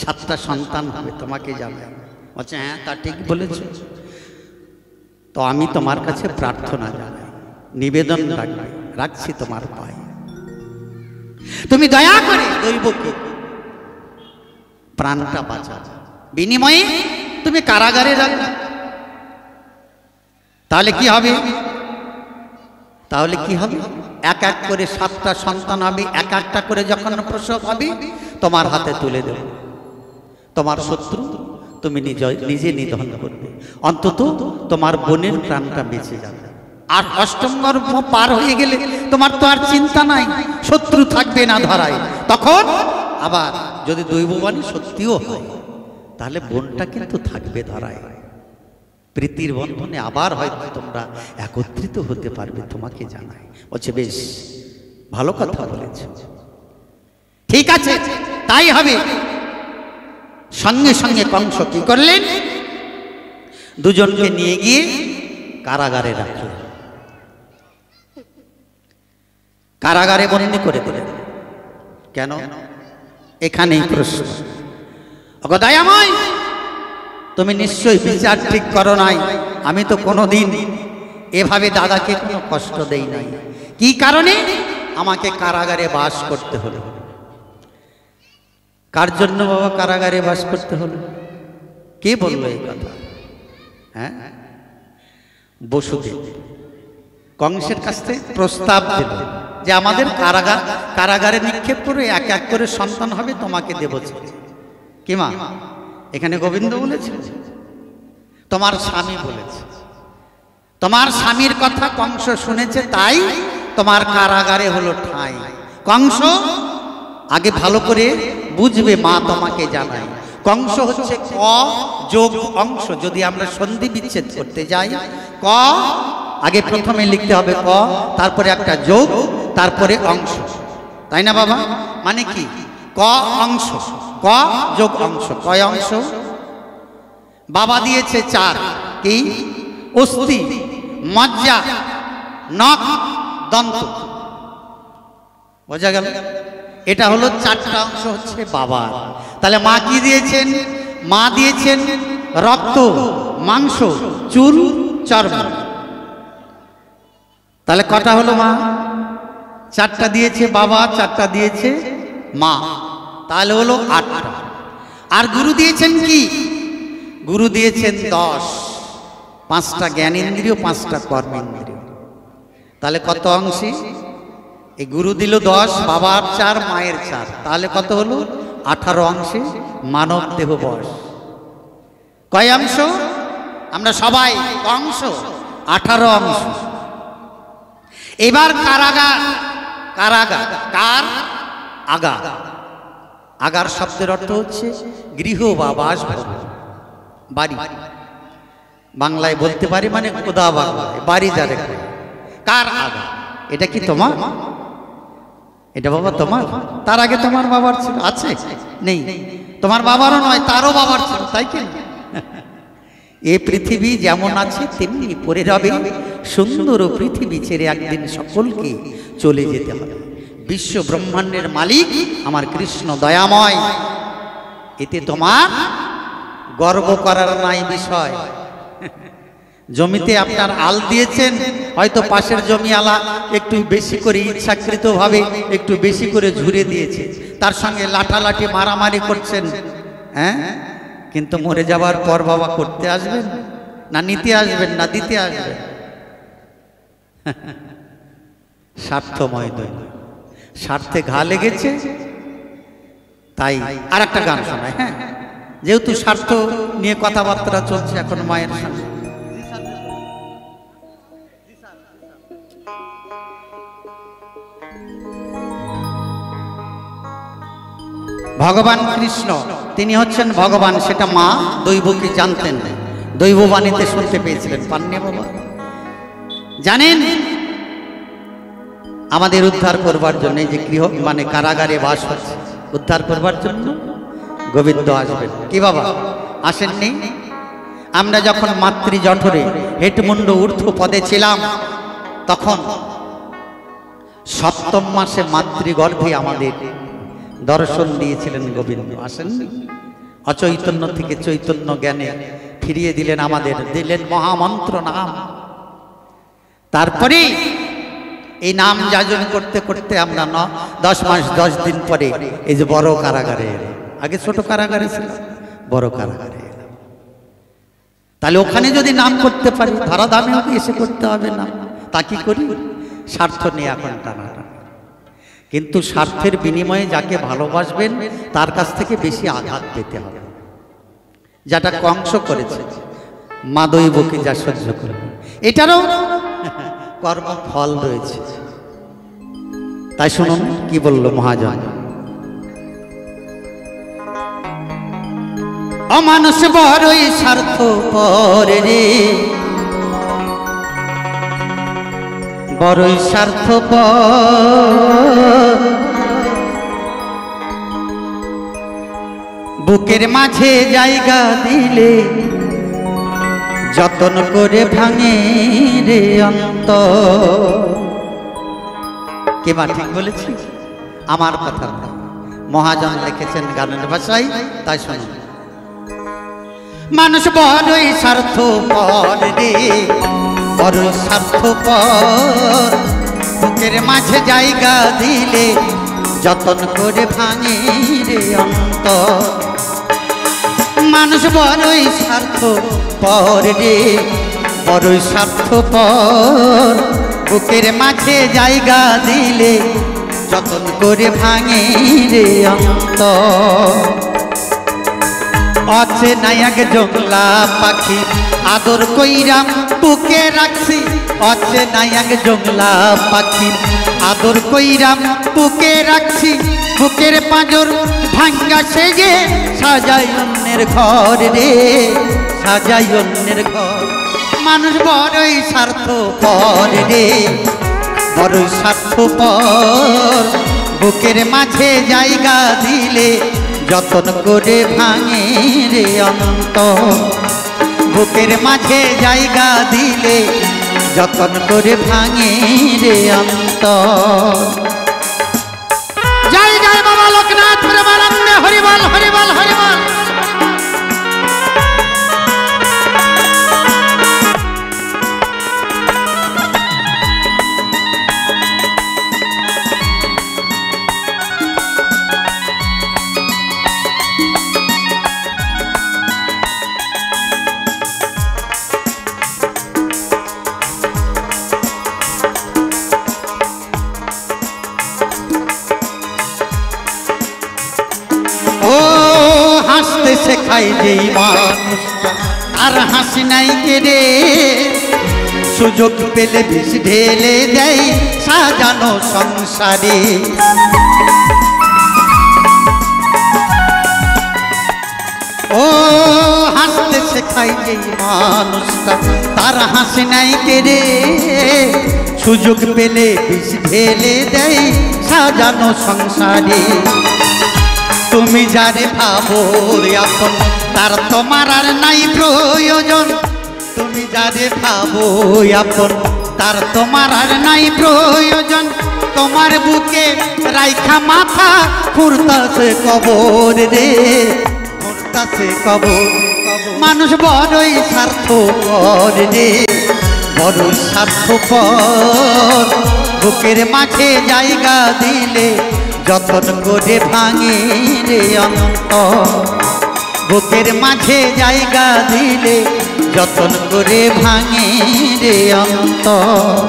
7টা সন্তান হবে, তোমাকে জানাই। বলছে হ্যাঁ তা ঠিক বলেছ। তো আমি তোমার কাছে প্রার্থনা জানাই, নিবেদন রাখছি তোমার পায়ে, তুমি দয়া করে দৈবকে প্রাণটা বাঁচাও, বিনিময়ে তুমি কারাগারে রাখবে। তাহলে কি হবে? তাহলে কি হবে? এক এক করে 7টা সন্তান হবে, এক একটা করে যখন প্রসব হবে তোমার হাতে তুলে দেবে। তোমার শত্রু তুমি নিজে নিধন করবে, অন্তত তোমার বোনের প্রাণটা বেঁচে যাবে। আর অষ্টম গর্ভ পার হয়ে গেলে তোমার তো আর চিন্তা নাই, শত্রু থাকবে না ধরায়। তখন আবার যদি দৈববাণী সত্যিও হয়, তাহলে বোনটা কিন্তু থাকবে ধরায়, প্রীতির বন্ধনে আবার হয়তো তোমরা একত্রিত হতে পারবে, তোমাকে জানাই। বলছে বেশ ভালো কথা বলেছ, ঠিক আছে তাই হবে। সঙ্গে সঙ্গে কংস কি করলেন? দুজনকে নিয়ে গিয়ে কারাগারে রাখলেন, কারাগারে বন্দী করে দিলেন। কেন? এখানেই প্রশ্ন। ওগো দয়াময়, তুমি নিশ্চয়ই বিচার ঠিক করো নাই। আমি তো কোনোদিন এভাবে দাদাকে কোনো কষ্ট দেই নাই, কি কারণে আমাকে কারাগারে বাস করতে হলো? কার জন্য বাবা কারাগারে বাস করতে হলো? কে বললো এই কথা? হ্যাঁ, বসুদেব কংসের কাছ থেকে প্রস্তাব দিল যে আমাদের কারাগারে নিক্ষেপ করে এক এক করে সন্তান হবে, তোমাকে দেব। কি মা এখানে গোবিন্দ বলেছে? তোমার স্বামী বলেছে। তোমার স্বামীর কথা কংস শুনেছে, তাই তোমার কারাগারে হলো ঠাঁই। কংস আগে ভালো করে বুঝবে, মা তোমাকে জানাই, কংস হচ্ছে ক যোগ অংশ। যদি আমরা সন্ধি বিচ্ছেদ করতে যাই, ক আগে প্রথমে লিখতে হবে ক, তারপরে একটা যোগ, তারপরে অংশ, তাই না বাবা? মানে কি? ক অংশ, ক যোগ অংশ। কয় অংশ? বাবা দিয়েছে 4, কি? অস্থি, মজ্জা, নখ, দন্ত। বোঝা গেল? এটা হলো 4টা অংশ হচ্ছে বাবার। তাহলে মা কি দিয়েছেন? মা দিয়েছেন রক্ত, মাংস, চুল, চর্ম। তাহলে কটা হলো মা? 4টা দিয়েছে বাবা, 4টা দিয়েছে মা, তাহলে হলো 8টা। আর গুরু দিয়েছেন কি? গুরু দিয়েছেন 10, 5টা জ্ঞানেন্দ্রিয়, 5টা কর্মেন্দ্রিয়। তাহলে কত অংশী? এই গুরু দিল 10, বাবার 4, মায়ের 4, তাহলে কত হলো? 18 অংশে মানব দেহ বস। কয় অংশ? আমরা সবাই অংশ, 18 অংশ। এবার কারাগার, কারাগার কার? আগা। আগার শব্দের অর্থ হচ্ছে গৃহ বা বাসভবন, বাড়ি। বাংলায় বলতে পারি মানে খোদা বাংলায় বাড়ি যারে। কার আগা? এটা কি তোমার? এটা বাবা তোমার? তার আগে তোমার বাবার ছিল? আছে? নেই? তোমার বাবারও নয়, তারও বাবার ছিল, তাই কি? এ পৃথিবী যেমন আছে তেমনি পড়ে রবে, সুন্দর পৃথিবী ছেড়ে একদিন সকলকে চলে যেতে হবে। বিশ্ব ব্রহ্মাণ্ডের মালিক আমার কৃষ্ণ দয়াময়, এতে তোমার গর্ব করার নাই বিষয়। জমিতে আপনার আল দিয়েছেন, হয়তো পাশের জমিওয়ালা একটু বেশি করে ইচ্ছাকৃতভাবে একটু বেশি করে ঝুরে দিয়েছে, তার সঙ্গে লাঠালাঠি মারামারি করছেন, হ্যাঁ? কিন্তু মরে যাওয়ার পর বাবা করতে আসবেন না, নিতে আসবেন না, দিতে আসবেন? স্বার্থময় দৈন, স্বার্থে ঘা লেগেছে। তাই আর একটা গান শোনায়, হ্যাঁ, যেহেতু স্বার্থ নিয়ে কথাবার্তা চলছে এখন মায়ের সঙ্গে। ভগবান কৃষ্ণ তিনি হচ্ছেন ভগবান, সেটা মা দৈবকী জানতেন, দৈববাণীতে শুনতে পেয়েছিলেন। পান্নে বাবা জানেন আমাদের উদ্ধার করবার জন্য, যে গৃহ মানে কারাগারে বাস হচ্ছে, উদ্ধার করবার জন্য গোবিন্দ আসবেন। কি বাবা আসেননি? আমরা যখন মাতৃ জঠরে হেটমুণ্ড ঊর্ধ্ব পদে ছিলাম, তখন সপ্তম মাসে মাতৃগর্ভে আমাদের দর্শন দিয়েছিলেন গোবিন্দ। আসেননি? অচৈতন্য থেকে চৈতন্য জ্ঞানে ফিরিয়ে দিলেন আমাদের, দিলেন মহামন্ত্র নাম। তারপরে এই নাম যাজন করতে করতে আমরা 10 মাস 10 দিন পরে এই যে বড় কারাগারে এলাম। আগে ছোট কারাগারে ছিল, বড় কারাগারে এলাম। তাহলে ওখানে যদি নাম করতে পারি, ধরাধামে এসে করতে হবে না। তা কি করি? স্বার্থ নিয়ে এখন টানাটানি। কিন্তু স্বার্থের বিনিময়ে যাকে ভালোবাসবেন তার কাছ থেকে বেশি আঘাত পেতে হবে। যেটা কংস করেছে, মা দৈবকী যা সহ্য করবে, এটারও কর্মফল রয়েছে। তাই শুনুন কি বলল মহাজন। অমানুষ বড়ই স্বার্থপর রে, বড়ই স্বার্থপর, বুকের মাঝে জায়গা দিলে যতন করে ভাঙে রে অন্তর। কে বা ঠিক বলেছি? আমার কথা না, মহাজন লিখেছেন গানের ভাষায়। তাই শুনুন। মানুষ বড়ই স্বার্থপর রে, বড়ই স্বার্থপর, বুকের মাঝে জায়গা দিলে যতন করে ভাঙে রে অন্তর। মানুষ বড়ই স্বার্থপর রে, বড়ই স্বার্থপর, বুকের মাঝে জায়গা দিলে যতন করে ভাঙে রে অন্তর। অচেনা এক জংলা পাখি আদর কইরাম বুকে রাখছি, অচেনা এক জংলা পাখি আদর কইরাম বুকে রাখছি, বুকের পাঁজর ভাঙ্গা সেজে সাজাই অন্যের ঘর রে, সাজাই অন্যের ঘর। মানুষ বড়ই স্বার্থপর রে, বড়ই স্বার্থপর, বুকের মাঝে জায়গা দিলে যতন করে ভাঙে রে অন্তর। বুকের মাঝে জায়গা দিলে যতন করে ভাঙে রে অন্তর। জয় জয় বাবা লোকনাথ প্রেমানন্দে, হরিবল হরিবল হরিবল। শেখাই যেই মানুষটা আর হাসি নাই কেড়ে, সুযোগ পেলে বিষ ঢেলে দেয় সাজানো সংসারে। ও হাসতে শেখাই যেই মানুষটা তার হাসি নাই কেড়ে, সুযোগ পেলে বিষ ঢেলে দেয় সাজানো সংসারে। তুমি যারে ভাবো আপন তার তোমার আর নাই প্রয়োজন, তুমি যারে ভাবো আপন তার তোমার আর নাই প্রয়োজন। তোমার বুকে রাইখা মাথা ফুরতাছে কবর রে, ফুরতাছে কবর। মানুষ বড়ই স্বার্থপর রে, বড়ই স্বার্থপর, বুকের মাঝে জায়গা দিলে যতন করে ভাঙে রে অন্তর। বুকের মাঝে জায়গা দিলে যতন করে ভাঙে রে অন্তর।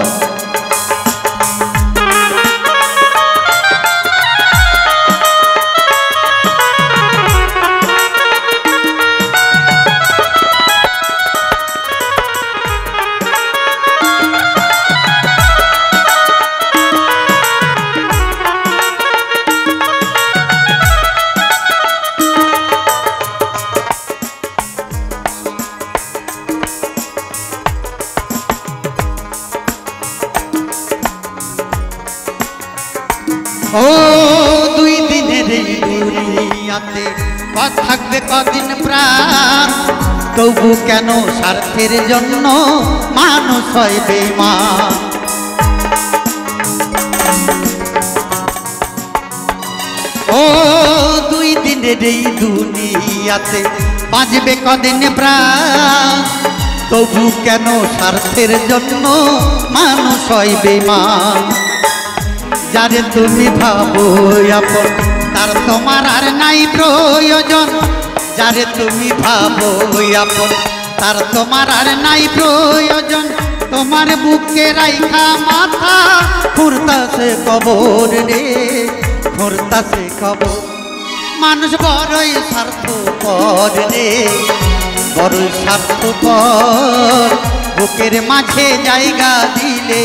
ও দুই দিনের এই দুনিয়াতে থাকবে কদিন প্রাণ, তবু কেন স্বার্থের জন্য মানুষ হয় বেঈমান। ও দুই দিনের এই দুনিয়াতে বাঁচবে কদিন প্রাণ, তবু কেন স্বার্থের জন্য মানুষ হয় বেঈমান। যারে তুমি ভাবো আপন তার তোমার আর নাই প্রয়োজন, যারে তুমি ভাবো আপন তার তোমার আর নাই প্রয়োজন। তোমার বুকে রাইখা মাথা ফুরতাছে কবর রে, ফুরতাছে কবর। মানুষ বড়ই স্বার্থপর রে, বড়ই স্বার্থপর। বুকের মাঝে জায়গা দিলে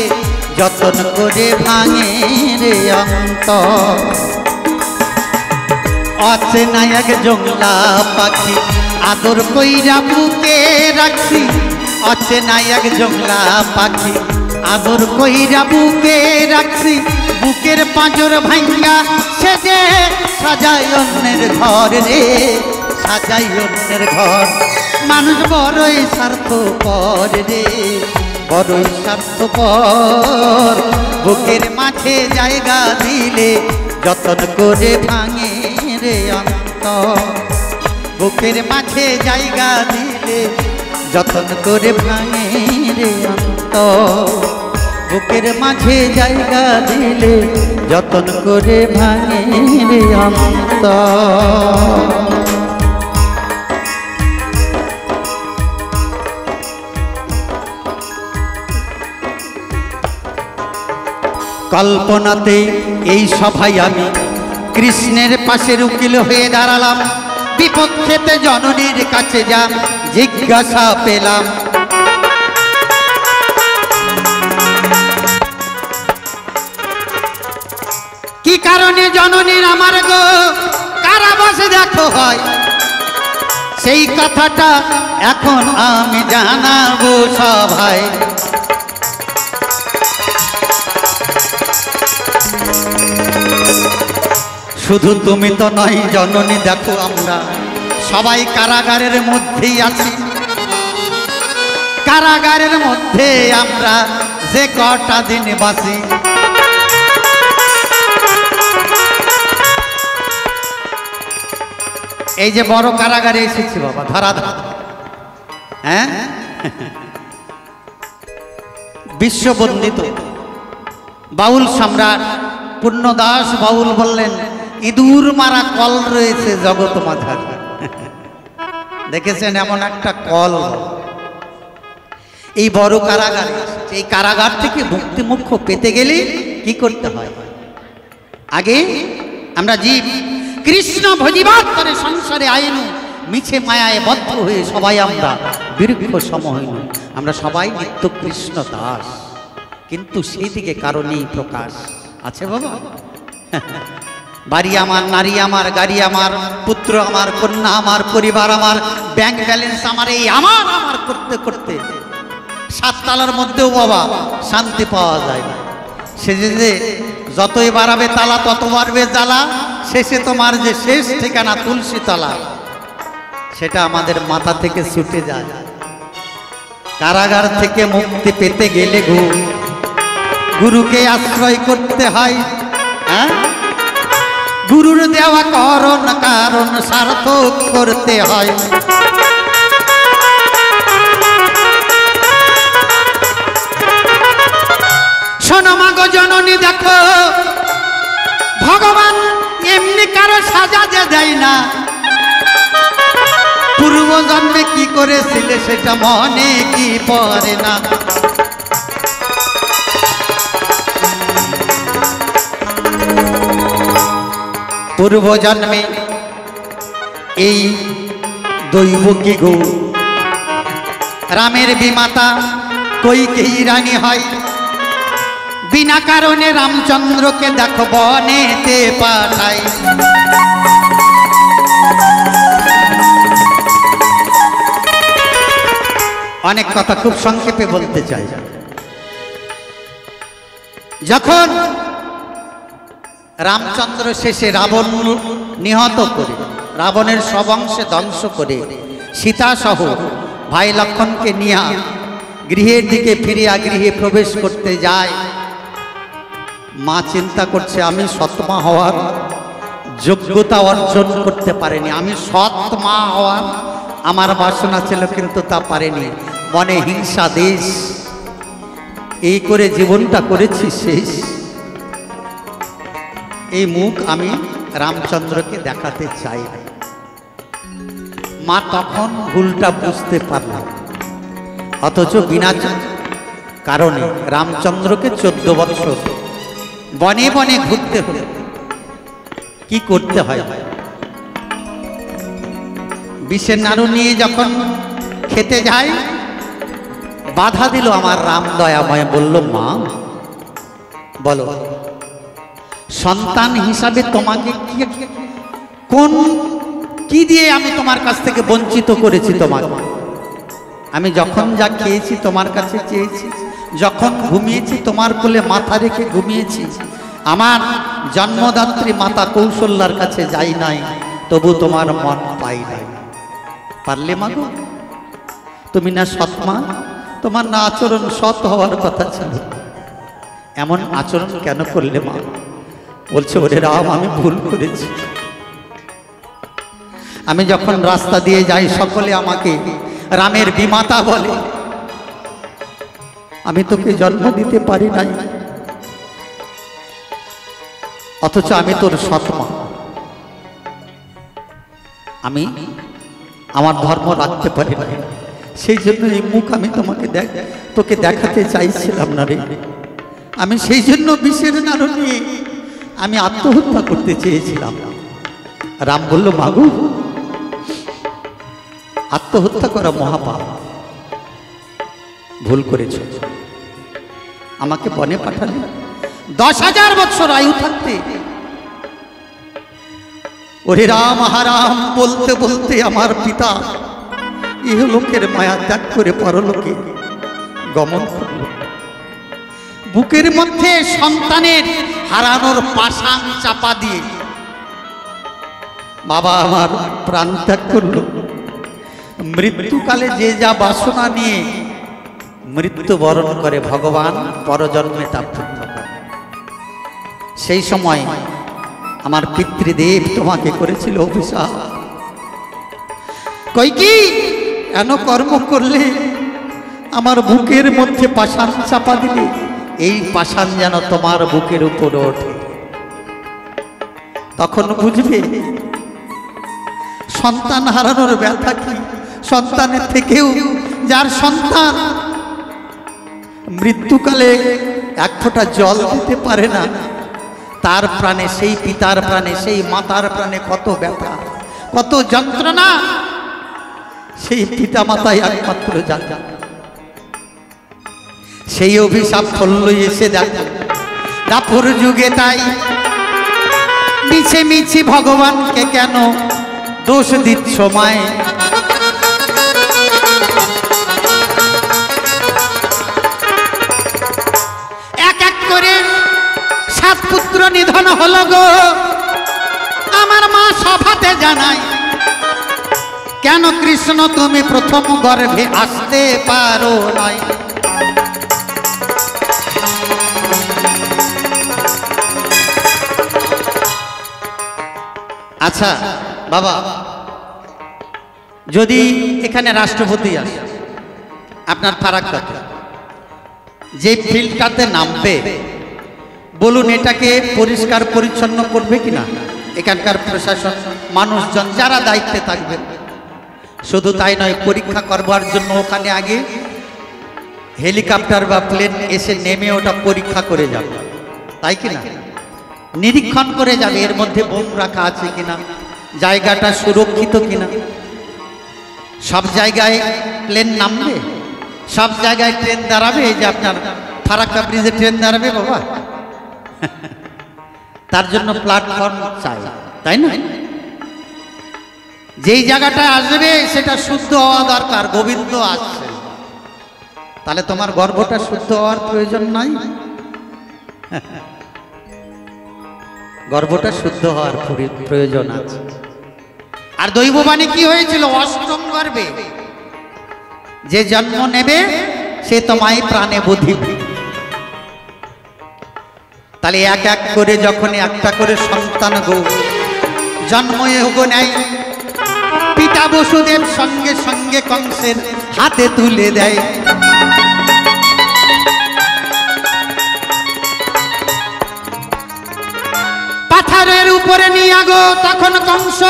যতন করে ভাঙে রে অন্তর। অচেনা এক জংলা পাখি আদর কইরা বুকে রাখছি, অচেনা এক জংলা পাখি আদর কইরা বুকে রাখছি। বুকের পাঁজর ভাঙ্গা সে যে সাজাই অন্যের ঘর রে, সাজাই অন্যের ঘর। মানুষ বড়ই স্বার্থপর রে, বড়ই স্বার্থপর। বুকের মাঝে জায়গা দিলে যতন করে ভাঙে রে অন্তর। বুকের মাঝে জায়গা দিলে যতন করে ভাঙে রে অন্তর। বুকের মাঝে জায়গা দিলে যতন করে ভাঙে রে অন্তর। কল্পনাতে এই সভায় আমি কৃষ্ণের পাশের উকিল হয়ে দাঁড়ালাম। বিপক্ষেতে জননীর কাছে যা জিজ্ঞাসা পেলাম, কি কারণে জননীর আমার গো কারাবাসে দেখো হয়, সেই কথাটা এখন আমি জানাবো সভায়। শুধু তুমি তো নয় জননী, দেখো আমরা সবাই কারাগারের মধ্যেই আছি। কারাগারের মধ্যে আমরা যে কটা দিন বাঁচি, এই যে বড় কারাগারে এসেছি বাবা ধরাধার। হ্যাঁ, বিশ্ববন্দিত বাউল সম্রাট পূর্ণদাস বাউল বললেন, ইঁদুর মারা কল রয়েছে জগৎ মাঝার। দেখেছেন এমন একটা কল। এই বড় কারাগার, এই কারাগার থেকে মুক্তি মোক্ষ পেতে গেলে কি করতে হয়? আগে আমরা জীব কৃষ্ণ ভজিবাদ করে সংসারে আইনু, মিছে মায়ায় বদ্ধ হয়ে সবাই আমরা বৃক্ষ সম হইল। আমরা সবাই নিত্য কৃষ্ণ দাস, কিন্তু সেই দিকে কারণেই প্রকাশ আছে বাবা। বাড়ি আমার, নারী আমার, গাড়ি আমার, পুত্র আমার, কন্যা আমার, পরিবার আমার, ব্যাংক ব্যালেন্স আমার, এই আমার আমার করতে করতে সাততলার মধ্যেও বাবা শান্তি পাওয়া যায় না। সে যে যতই বাড়াবে তালা তত বাড়বে জ্বালা। শেষে তোমার যে শেষ ঠিকানা তুলসী তলা, সেটা আমাদের মাথা থেকে ছুটে যায়। কারাগার থেকে মুক্তি পেতে গেলে গুরুকে আশ্রয় করতে হয়। হ্যাঁ, গুরুর দেওয়া করণ কারণ সার্থক করতে হয়। শোনো মাগো জননী, দেখো ভগবান এমনি কারো সাজা যে দেয় না। পূর্ব জন্মে কি করেছিলে সেটা মনে কি পড়ে না। পূর্ব জন্মে এই দৈব কি গো রামের বিমাতা কইকেয়ী রানী হয়। বিনা কারণে রামচন্দ্রকে দেখো বনেতে পাঠায়। অনেক কথা খুব সংক্ষেপে বলতে চাই। যখন রামচন্দ্র শেষে রাবণ নিহত করে, রাবণের সব অংশে ধ্বংস করে সীতা সহ ভাই লক্ষণকে নিয়ে গৃহের দিকে ফিরিয়া গৃহে প্রবেশ করতে যায়। মা চিন্তা করছে, আমি সৎমা হওয়ার যোগ্যতা অর্জন করতে পারিনি, আমি সৎ মা হওয়ার আমার বাসনা ছিল কিন্তু তা পারেনি, মনে হিংসা দেশ, এই করে জীবনটা করেছি শেষ। এই মুখ আমি রামচন্দ্রকে দেখাতে চাই। মা তখন ভুলটা বুঝতে পারলাম, অথচ বিনা কারণে রামচন্দ্রকে 14 বছর বনে বনে ঘুরতে হলো। কি করতে হয়, বিষের নাড়ু নিয়ে যখন খেতে যায়, বাধা দিল আমার রাম দয়াময়, বলল, মা বলো সন্তান হিসাবে তোমাকে কোন কি দিয়ে আমি তোমার কাছ থেকে বঞ্চিত করেছি? তোমাকে আমি যখন যা খেয়েছি তোমার কাছে চেয়েছি, যখন ঘুমিয়েছি তোমার কোলে মাথা রেখে ঘুমিয়েছি, আমার জন্মদাত্রী মাতা কৌশল্যার কাছে যাই নাই, তবু তোমার মন পাই নাই। পারলে মা গো, তুমি না সৎ মা, তোমার না আচরণ সৎ হওয়ার কথা ছিল, এমন আচরণ কেন করলে মা? বলছে, ওরে রাম, আমি ভুল করেছি। আমি যখন রাস্তা দিয়ে যাই সকলে আমাকে রামের বিমাতা বলে, আমি তোকে জন্ম দিতে পারি নাই, অথচ আমি তোর সৎ মা, আমি আমার ধর্ম রাখতে পারি না, সেই জন্য এই মুখ আমি তোকে দেখাতে চাইছিলাম না রে। আমি সেই জন্য বিষের নাড়ু নিয়ে আমি আত্মহত্যা করতে চেয়েছিলাম। রাম বলল, মাগু, আত্মহত্যা করা মহাপাপ, ভুল করেছ, আমাকে বনে পাঠালে 10,000 বছর আয়ু থাকতে। ওরে রাম হারাম বলতে বলতে আমার পিতা ইহলোকের মায়া ত্যাগ করে পরলোকে গমন করল। বুকের মধ্যে সন্তানের হারানোর পাষাণ চাপা দিয়ে বাবা আমার প্রাণ ত্যাগ করল। মৃত্যুকালে যে যা বাসনা নিয়ে মৃত্যুবরণ করে, ভগবান পরজন্মে তা পূর্ণ করে। সেই সময় আমার পিতৃদেব তোমাকে করেছিল অভিশাপ, কইকি এন কর্ম করলে, আমার বুকের মধ্যে পাষাণ চাপা দিলে, এই পাষাণ যেন তোমার বুকের উপর ওঠে। তখন বুঝবে সন্তান হারানোর ব্যথা কি। সন্তানের থেকেও যার সন্তান মৃত্যুকালে এক ফোঁটা জল দিতে পারে না, তার প্রাণে, সেই পিতার প্রাণে, সেই মাতার প্রাণে কত ব্যথা, কত যন্ত্রণা, সেই পিতা মাতাই একমাত্র জানে। সেই অভিশাপ ফল এসে দেখো দাপর যুগে, তাই মিছে মিছি ভগবানকে কেন দোষ দিচ্ছ মায়? এক এক করে 7 পুত্র নিধন হলো গো, আমার মা সভাতে জানাই, কেন কৃষ্ণ তুমি প্রথম গর্ভে আসতে পারো নাই? আচ্ছা বাবা, যদি এখানে রাষ্ট্রপতি আসে, আপনার ফারাক্কাতে যে ফিল্ডটাতে নামবে, বলুন এটাকে পরিষ্কার পরিচ্ছন্ন করবে কিনা এখানকার প্রশাসন, মানুষজন যারা দায়িত্বে থাকবে? শুধু তাই নয়, পরীক্ষা করবার জন্য ওখানে আগে হেলিকপ্টার বা প্লেন এসে নেমে ওটা পরীক্ষা করে যাবে, তাই কিনা? নিরীক্ষণ করে যাবে এর মধ্যে বোম রাখা আছে কিনা, জায়গাটা সুরক্ষিত কিনা। সব জায়গায় প্লেন নামবে, সব জায়গায় ট্রেন দাঁড়াবে। এই যে আপনার ফারাক্কা ব্রিজে ট্রেন দাঁড়াবে বাবা, তার জন্য প্ল্যাটফর্ম চাই, তাই না? যেই জায়গাটায় আসবে সেটা শুদ্ধ হওয়া দরকার। গোবিন্দ আসছে, তাহলে তোমার গর্ভটা শুদ্ধ হওয়ার প্রয়োজন নাই। গর্ভটা শুদ্ধ হওয়ার প্রয়োজন আছে। আর দৈববাণী কি হয়েছিল? অষ্টম গর্ভে যে জন্ম নেবে সে তোমায় প্রাণে বধিবে। তাহলে এক এক করে যখন একটা করে সন্তান গো জন্ম নেয়, পিতা বসুদেব সঙ্গে সঙ্গে কংসের হাতে তুলে দেয়। পাথরের উপরে নিয়ে গো তখন কংস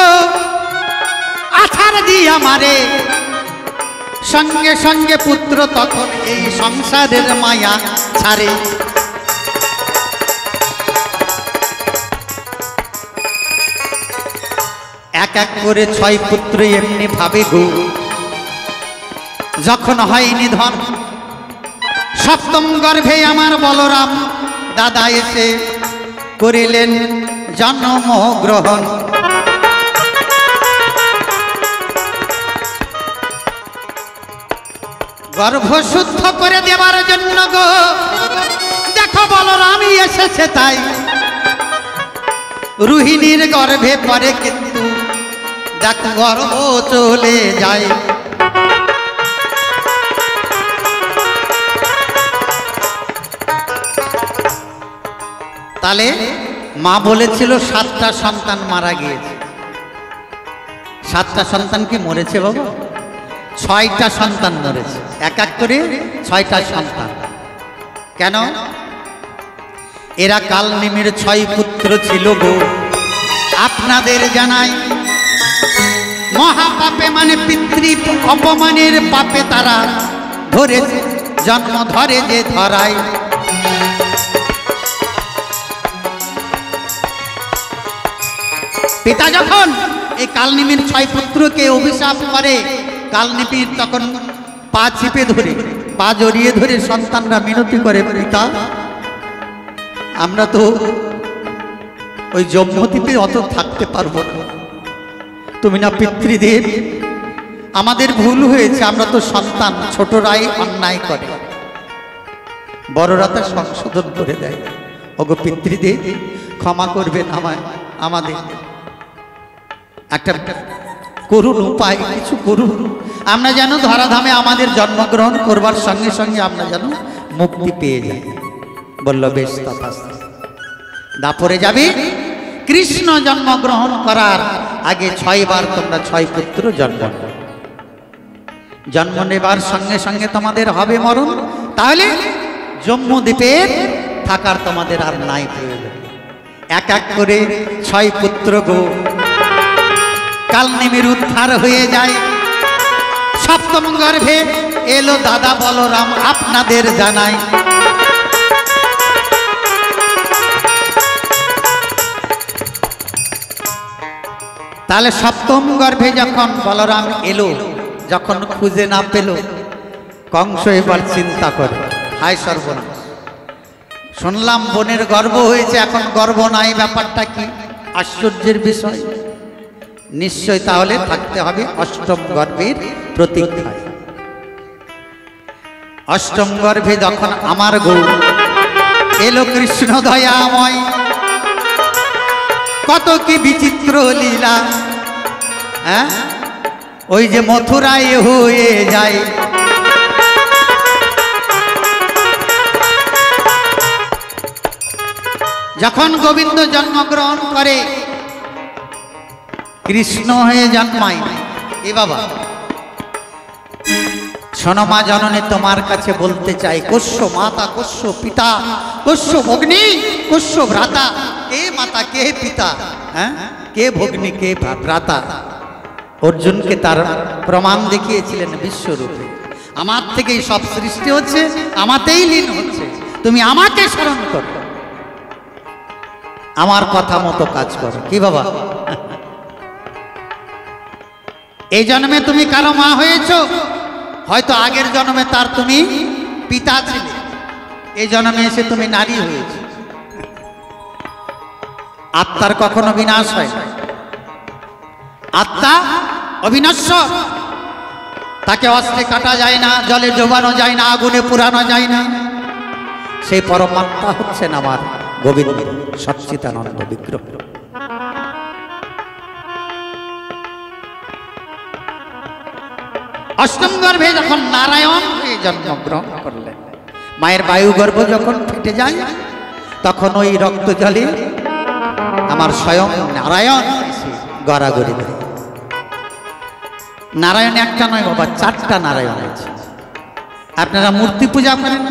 আছাড় দিয়া মারে, সঙ্গে সঙ্গে পুত্র তখন এই সংসারের মায়া ছাড়ে। এক এক করে 6 পুত্র এমনি ভাবে গো যখন হয় নিধন, সপ্তম গর্ভে আমার বলরাম দাদা এসে করিলেন জন্ম গ্রহণ। গর্ভ শুদ্ধ করে দেওয়ার জন্য গো দেখো বলরামই এসেছে, তাই রোহিণীর গর্ভে পরে কিন্তু দেখো গর্ভ চলে যায়। তাহলে মা বলেছিল 7টা সন্তান মারা গিয়েছে। 7টা সন্তান কি মরেছে বাবা? 6টা সন্তান মরেছে, এক এক করে 6টা সন্তান। কেন? এরা কালনেমির 6 পুত্র ছিল গো। আপনাদের জানাই মহাপাপে মানে পিতৃ অপমানের পাপে তারা ধরে জন্ম ধরে যে ধরায়। পিতা যখন এই কালনেমির 6 পুত্রকে অভিশাপ করে, কালনেমির তখন পা চিপে ধরে, পা জড়িয়ে ধরে সন্তানরা মিনতি করে, পিতা আমরা তো ওই যমদ্বীপে অত থাকতে পারবো না, তুমি না পিতৃদেব, আমাদের ভুল হয়েছে, আমরা তো সন্তান, ছোটরাই অন্যায় করে, বড়রা তা সংশোধন করে দেয়। ওগো পিতৃদেব ক্ষমা করবেন আমায়, আমাদের একটা করুন উপায় কিছু করুন, আমরা যেন ধরাধামে আমাদের জন্মগ্রহণ করবার সঙ্গে সঙ্গে আমরা যেন মুক্তি পেয়ে যাই। বলল বেশ তথাস্তু। দাপরে যাবে কৃষ্ণ জন্মগ্রহণ করার আগে 6 বার তোমরা 6 পুত্র জন্ম নেবার সঙ্গে সঙ্গে তোমাদের হবে মরণ। তাহলে জম্মুদ্বীপের থাকার তোমাদের আর নাই প্রয়োজন। এক এক করে 6 পুত্র গো কালনেমির উদ্ধার হয়ে যায়। সপ্তম গর্ভে এলো দাদা বলরাম, আপনাদের জানাই তাহলে সপ্তম গর্ভে যখন বলরাম এলো, যখন খুঁজে না পেল, কংস এবার চিন্তা করে হায় সর্বনাশ, শুনলাম বোনের গর্ভ হয়েছে, এখন গর্ভ নাই, ব্যাপারটা কি আশ্চর্যের বিষয়। নিশ্চয় তাহলে থাকতে হবে অষ্টম গর্ভের প্রতীক্ষায়। অষ্টম গর্ভে যখন আমার গৌ এলো কৃষ্ণ দয়াময়, কত কি বিচিত্র লীলা, হ্যাঁ ওই যে মথুরায় হয়ে যায়। যখন গোবিন্দ জন্মগ্রহণ করে কৃষ্ণ হয়ে জন্মায়, এ বাবা শোনো মা জননী, তোমার কাছে বলতে চাই, কস্য মাতা কস্য পিতা কস্য ভগ্নী কস্য ভ্রাতা, কে মাতা কে পিতা, হ্যাঁ কে ভগ্নী কে ভ্রাতা। অর্জুনকে তার প্রমাণ দেখিয়েছিলেন বিশ্বরূপে, আমার থেকেই সব সৃষ্টি হচ্ছে, আমাতেই লীন হচ্ছে, তুমি আমাকে স্মরণ করো, আমার কথা মতো কাজ করো। কি বাবা, এই জন্মে তুমি কারো মা হয়েছ, হয়তো আগের জন্মে তার তুমি পিতা ছিলে, এই জন্মে এসে তুমি নারী হয়েছ। আত্মার কখনো বিনাশ হয় না, আত্মা অবিনশ্বর, তাকে অস্ত্রে কাটা যায় না, জলে ডোবানো যায় না, আগুনে পুরানো যায় না। সেই পরমাত্মা হচ্ছেন আমার গোবিন্দ সচ্চিদানন্দ বিগ্রহ। অষ্টম গর্ভে যখন নারায়ণ হয়ে জন্মগ্রহণ করলেন, মায়ের বায়ু গর্ভ যখন ফেটে যায়, তখন ওই রক্ত জলে আমার স্বয়ং নারায়ণ এসে গড়াগড়ি দেয়। নারায়ণ একটা নয় বাবা, 4টা নারায়ণ আছে। আপনারা মূর্তি পূজা করেন,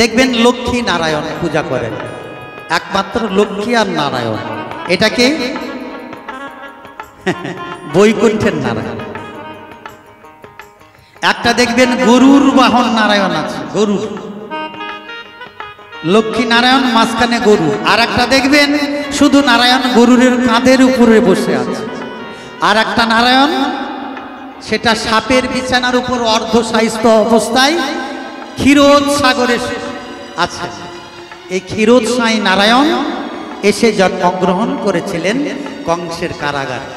দেখবেন লক্ষ্মী নারায়ণ পূজা করেন, একমাত্র লক্ষ্মী আর নারায়ণ। এটাকে বৈকুণ্ঠের নারায়ণ। একটা দেখবেন গরুর বাহন নারায়ণ আছে, গরু, লক্ষ্মী নারায়ণ মাঝখানে গরু। আর একটা দেখবেন শুধু নারায়ণ গরুরের কাঁধের উপরে বসে আছে। আর একটা নারায়ণ সেটা সাপের বিছানার উপর অর্ধশায়িত অবস্থায় ক্ষীরোদ সাগরে আছে। এই ক্ষীরোদ সাই নারায়ণ এসে জন্মগ্রহণ করেছিলেন কংসের কারাগারে।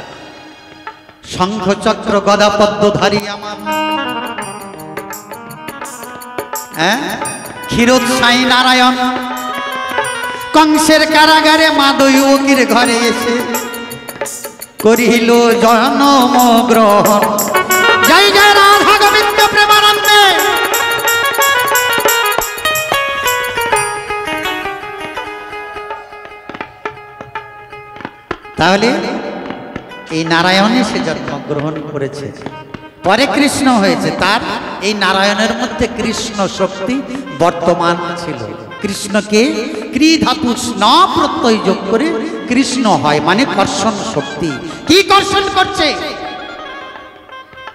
শঙ্খচক্র গদা পদ্মধারী আমার ক্ষীরোদ সাই নারায়ণ কংসের কারাগারে মা দৈবকীর ঘরে এসে করিল জন্ম গ্রহণ। জয় জয় রাধা গোবিন্দ প্রেমানন্দে। তাহলে এই নারায়ণে সে জন্মগ্রহণ করেছে, পরে কৃষ্ণ হয়েছে। তার এই নারায়ণের মধ্যে কৃষ্ণ শক্তি বর্তমান ছিল। কৃষ্ণকে ক্রি ধাতু স্ন প্রত্যয় যোগ করে কৃষ্ণ হয়, মানে কর্ষণ শক্তি। কি কর্ষণ করছে?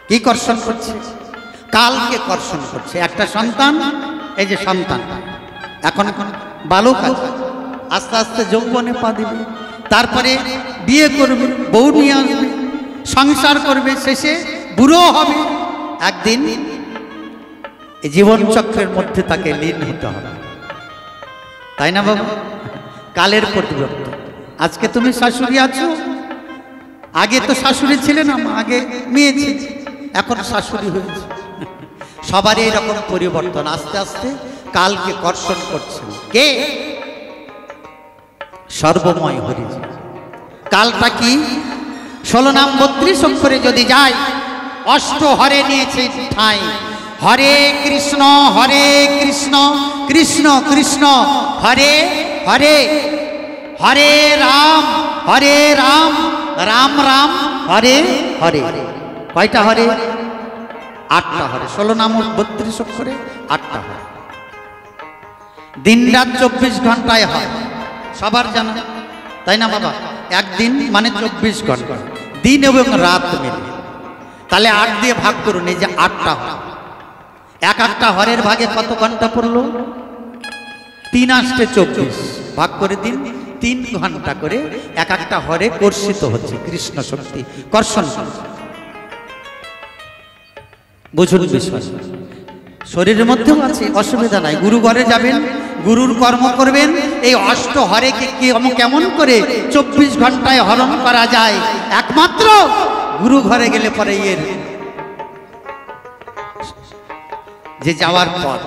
কি কর্ষণ করছে? কালকে কর্ষণ করছে। একটা সন্তান, এই যে সন্তান এখন বালক আছে, আস্তে আস্তে যৌবনে পা দিবে, তারপরে বিয়ে করবে, বউ নিয়ে আসবে, সংসার করবে, শেষে বুড়ো হবে। একদিন এই জীবন চক্রের মধ্যে তাকে লীন হতে হবে, তাই না বাবা? কালের পরিবর্তন। আজকে তুমি শাশুড়ি আছো, আগে তো শাশুড়ি ছিলে না, আগে মেয়ে ছিল, এখন শাশুড়ি হয়েছে। সবারই এরকম পরিবর্তন। আস্তে আস্তে কালকে কর্ষণ করছেন কে? সর্বময় হরিজি। কালটা কি? 16 নাম 32 অক্ষরে যদি যায়, অষ্ট হরে নিয়েছে ঠাঁই। হরে কৃষ্ণ কৃষ্ণ কৃষ্ণ হরে হরে, হরে রাম রাম রাম হরে হরে। কয়টা হরে? 8টা হরে। 16 নাম 32 অক্ষরে 8টা হরে। দিন রাত 24 ঘন্টায় হয়, সবার জানা, তাই না বাবা? একদিন মানে 24 ঘন্টা, দিন এবং রাত মিলে। তাহলে 8 দিয়ে ভাগ করুন, এই যে 8টা হর। এক একটা হরের ভাগে কত ঘন্টা পড়লো? 3 8 24 ভাগ করে দিন, 3 ঘন্টা করে এক একটা হরে কর্ষিত হচ্ছে কৃষ্ণ শক্তি, কর্ষণ। বুঝুন বিষয়, শরীরের মধ্যেও আছে, অসুবিধা নাই। গুরু ঘরে যাবেন, গুরুর কর্ম করবেন। এই অষ্ট হরেকে কেমন করে 24 ঘন্টায় হরণ করা যায়? একমাত্র গুরু ঘরে গেলে পরে এর যে যাওয়ার পর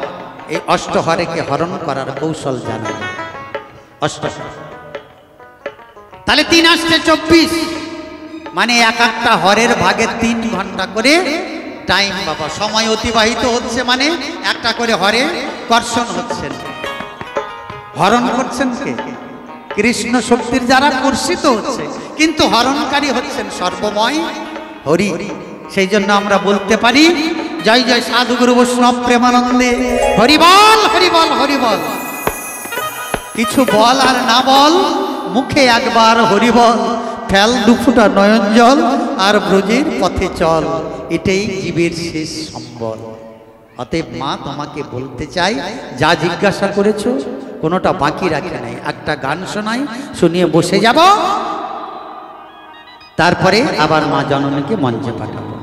এই অষ্ট হরেকে হরণ করার কৌশল জানা যায়। অষ্ট, তাহলে 3 8 24 মানে এক একটা হরের ভাগে 3 ঘন্টা করে টাইম বাবা, সময় অতিবাহিত হচ্ছে। মানে একটা করে হরে কর্ষণ হচ্ছেন, হরণ করছেন কে? কৃষ্ণ শক্তির যারা কর্ষিত হচ্ছে, কিন্তু হরণকারী হচ্ছেন সর্বময় হরি। সেই জন্য আমরা বলতে পারি, জয় জয় সাধুগুরু বৈষ্ণব প্রেমানন্দে, হরিবল হরিবল হরিবল। কিছু বল আর না বল, মুখে একবার হরিবল, ফেল দুফুটা নয়ন জল, আর ব্রজের পথে চল, এটাই জীবের শেষ সম্বল। অতএব মা তোমাকে বলতে চাই, যা জিজ্ঞাসা করেছো কোনোটা বাকি রাখে নাই। একটা গান শোনাই, শুনিয়ে বসে যাব, তারপরে আবার মা জননীকে মঞ্চে পাঠাবো।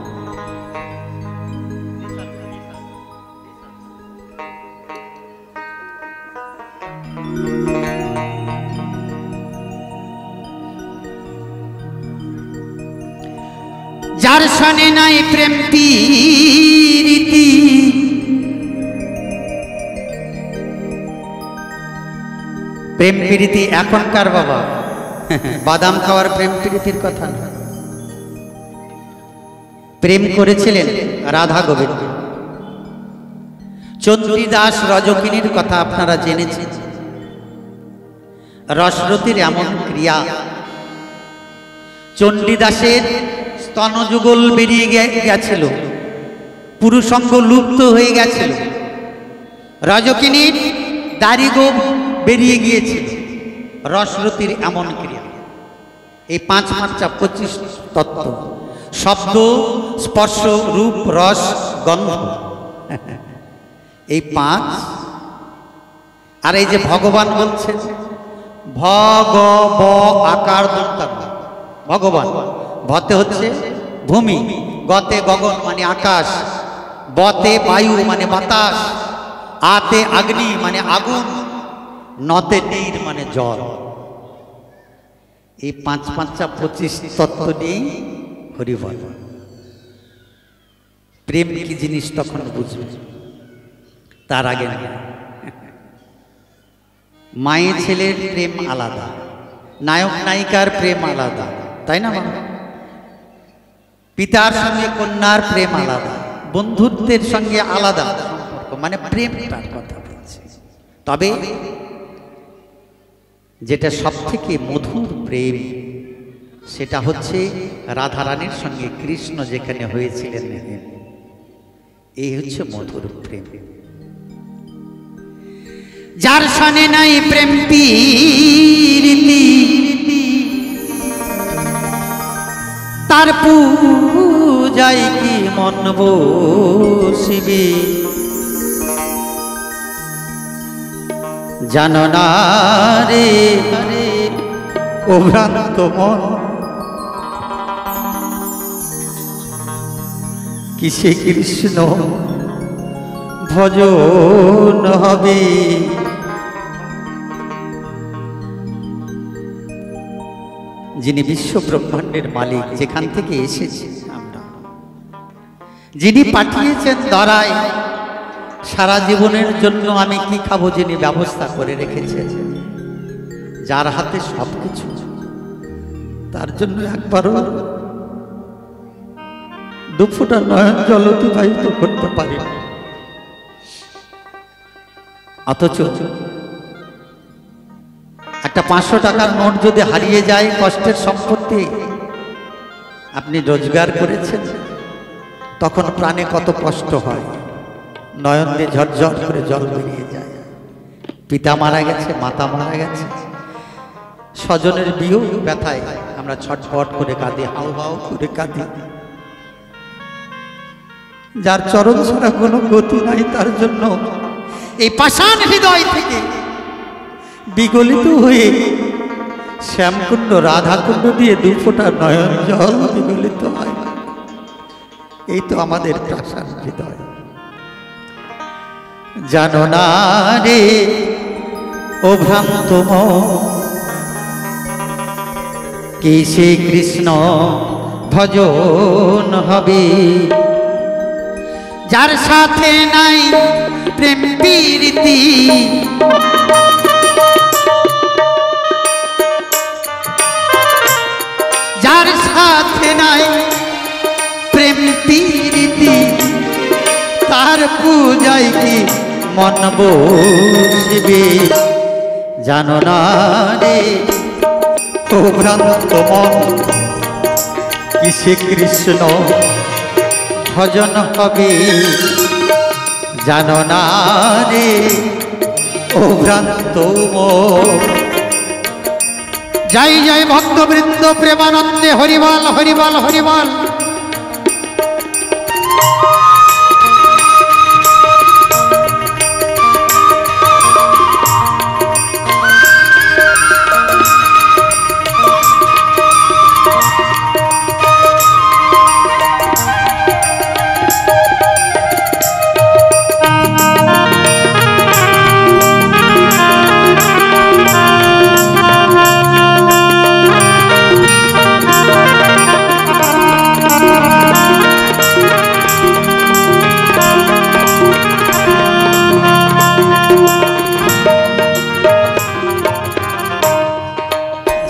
যার সনে নাই প্রেম প্রীতি, প্রেম প্রীতি এখনকার বাবা বাদাম খাওয়ার প্রেম প্রীতির কথা না। প্রেম করেছিলেন রাধা গোবিন্দ। চন্দ্রীদাস রজকিনীর কথা আপনারা জেনেছেন। রসরতির এমন ক্রিয়া, চণ্ডীদাসের স্তনযুগল বেরিয়ে গেছিল, পুরুষাঙ্গ লুপ্ত হয়ে গেছিল, রজকিনীর দাড়িগোপ বেরিয়ে গিয়েছিল। রসরতির এমন ক্রিয়া, এই 5 মাত্রা 25 তত্ত্ব, শব্দ স্পর্শ রূপ রস গন্ধ, এই 5। আর এই যে ভগবান বলছেন ভগব আকার দন্তান্ন, ভগবান ভতে হচ্ছে ভূমি, গতে গগন মানে আকাশ, বতে বায়ু মানে বাতাস, আতে অগ্নি মানে আগুন, নতে নীর মানে জল। এই 5 মাত্রা 25 তত্ত্ব নিয়ে হরিবল। প্রেম কি জিনিস তখন বুঝবে, তার আগে না। মায়ের ছেলের প্রেম আলাদা, নায়ক নায়িকার প্রেম আলাদা, তাই না? পিতার সঙ্গে কন্যার প্রেম আলাদা, বন্ধুত্বের সঙ্গে আলাদা সম্পর্ক, মানে প্রেমটার কথা বলছি। তবে যেটা সব থেকে মধুর প্রেম সেটা হচ্ছে রাধারানীর সঙ্গে কৃষ্ণ যেখানে হয়েছিলেন, এই হচ্ছে মধুর প্রেম। যার সনে নাই প্রেম প্রীতি তার পূজায় কি মন বসিবে, জানো না রে ও ভ্রান্ত মন কিসে কৃষ্ণ ভজন হবে। যিনি বিশ্ব ব্রহ্মাণ্ডের মালিক, যেখান থেকে এসেছি আমরা, যিনি পাঠিয়েছেন ধরায় সারা জীবনের জন্য আমি কি খাবো যিনি ব্যবস্থা করে রেখেছেন, যার হাতে সবকিছু, তার জন্য একবারও দুফোঁটা নয়ন জল অতিবাহিত করতে পারি। অথচ একটা 500 টাকার নোট যদি হারিয়ে যায়, কষ্টের সম্পত্তি, আপনি রোজগার করেছেন, তখন প্রাণে কত কষ্ট হয়, নয়ন দিয়ে ঝরঝর করে জল বেরিয়ে যায়। পিতা মারা গেছে, মাতা মারা গেছে, স্বজনের বিয়োগ ব্যথায় আমরা ছটফট করে কাঁদি, হাউ হাউ করে কাঁদি। যার চরণ ছাড়া কোনো গতি নাই, তার জন্য এই পাষাণ হৃদয় থেকে বিগলিত হয়ে শ্যামকুণ্ড রাধাকুণ্ড দিয়ে 2 ফোঁটা নয়ন জল বিগলিত হয়। এই তো আমাদের পাষাণ হৃদয়। জানো না রে ও ভ্রান্ত মন কিসে কৃষ্ণ ভজন হবে, যার সাথে নাই প্রেম প্রীতি যার সাথে নাই প্রেম প্রীতি তার পূজায় কি মন বসিবে, জানো না রে ও ভ্রান্ত মন কিসে কৃষ্ণ ভজন হবে, জানো না রে ও ভ্রান্ত মন। জয় জয় ভক্তবৃন্দ, প্রেমানন্দে হরিবল হরিবল হরিবল।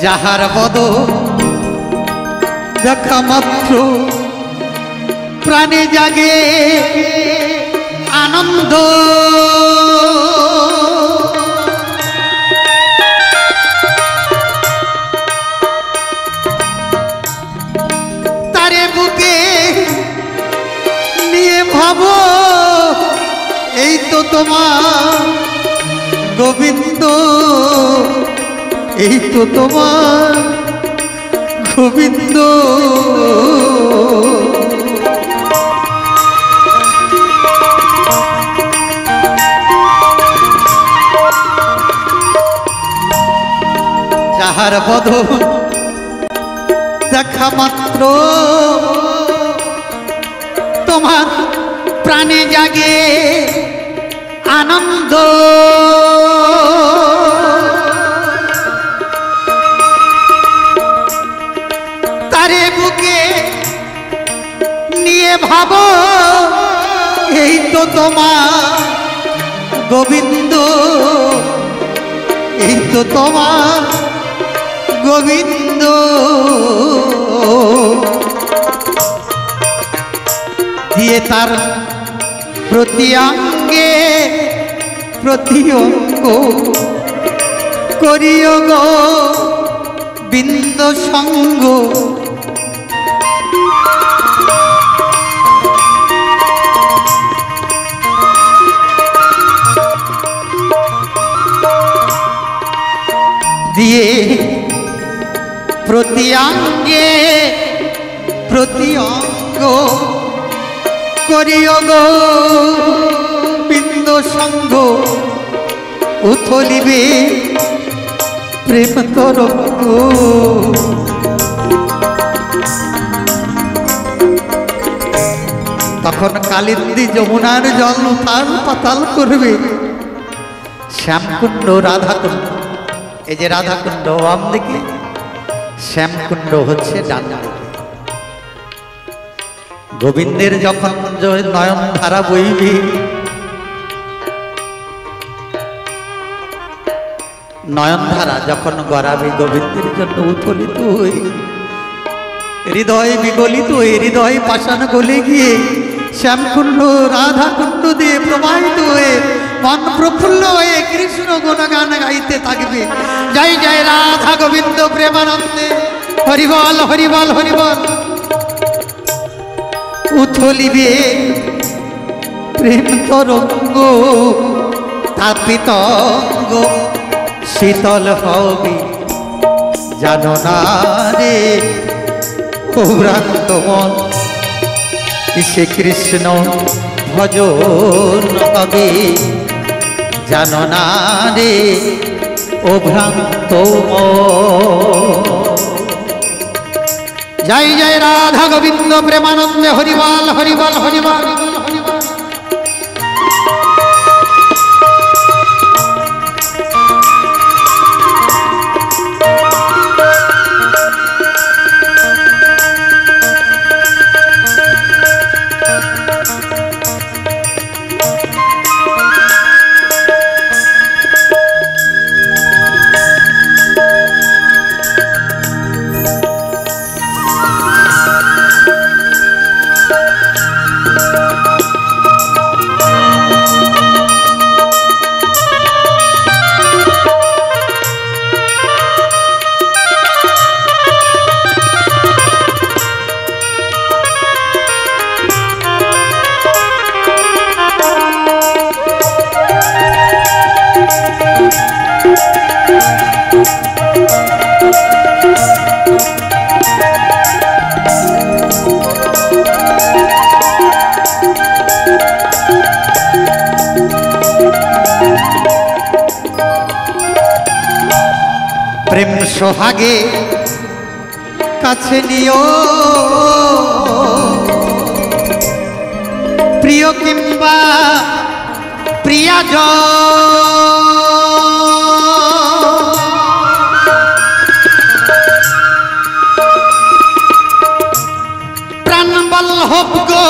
যাহার বদ দেখা মাত্র প্রাণে জাগে আনন্দ, তারে বুকে নিয়ে ভাবো এই তো তোমার গোবিন্দ, এই তো তোমার গোবিন্দ। যাহার বদ দেখা মাত্র তোমার প্রাণে জাগে আনন্দ, তারে বুকে নিয়ে ভাবো এই তো তোমার গোবিন্দ, এই তো তোমার গোবিন্দ। দিয়ে তার প্রতি অঙ্গে প্রতি অঙ্গ করিও গো বিন্দ সঙ্গ, দিয়ে প্রতি অঙ্গে প্রতি অঙ্গ করিও গো বিন্দ সঙ্গ, উথলিবে প্রেম তরঙ্গ। তখন কালিন্দী যমুনার জল উথাল পাতাল করবে শ্যামকুণ্ড রাধাকুণ্ড। এই যে রাধাকুণ্ড বাম দিকে, শ্যামকুণ্ড হচ্ছে ডান দিকে। গোবিন্দের যখন নয়ন ধারা বইবে, নয়ন ধারা যখন গড়াবে গোবিন্দের জন্য উথলিত হয়ে, হৃদয় বিগলিত হয়ে, হৃদয় পাষাণ গলে গিয়ে শ্যামকুণ্ড রাধাকুণ্ড দিয়ে প্রবাহিত হয়ে মন প্রফুল্ল হয়ে কৃষ্ণ গুণগান গাইতে থাকবে। জয় জয় রাধা গোবিন্দ প্রেমানন্দে, হরিবল হরিবল হরিবল। উথলিবে প্রেম তরঙ্গ, তাপিত অঙ্গ শীতল হবে জানো না রে ও ভ্রান্ত মন, শ্রী কৃষ্ণ ভজন হবে জানো না রে ও ভ্রান্ত মন। জয় জয় রাধা গোবিন্দ প্রেমানন্দে, হরিবল হরিবল হরিবল হরিবল। প্রেম সোহাগে কাছে নিও প্রিয় কিংবা প্রিয়জন, প্রাণবল্লভ গো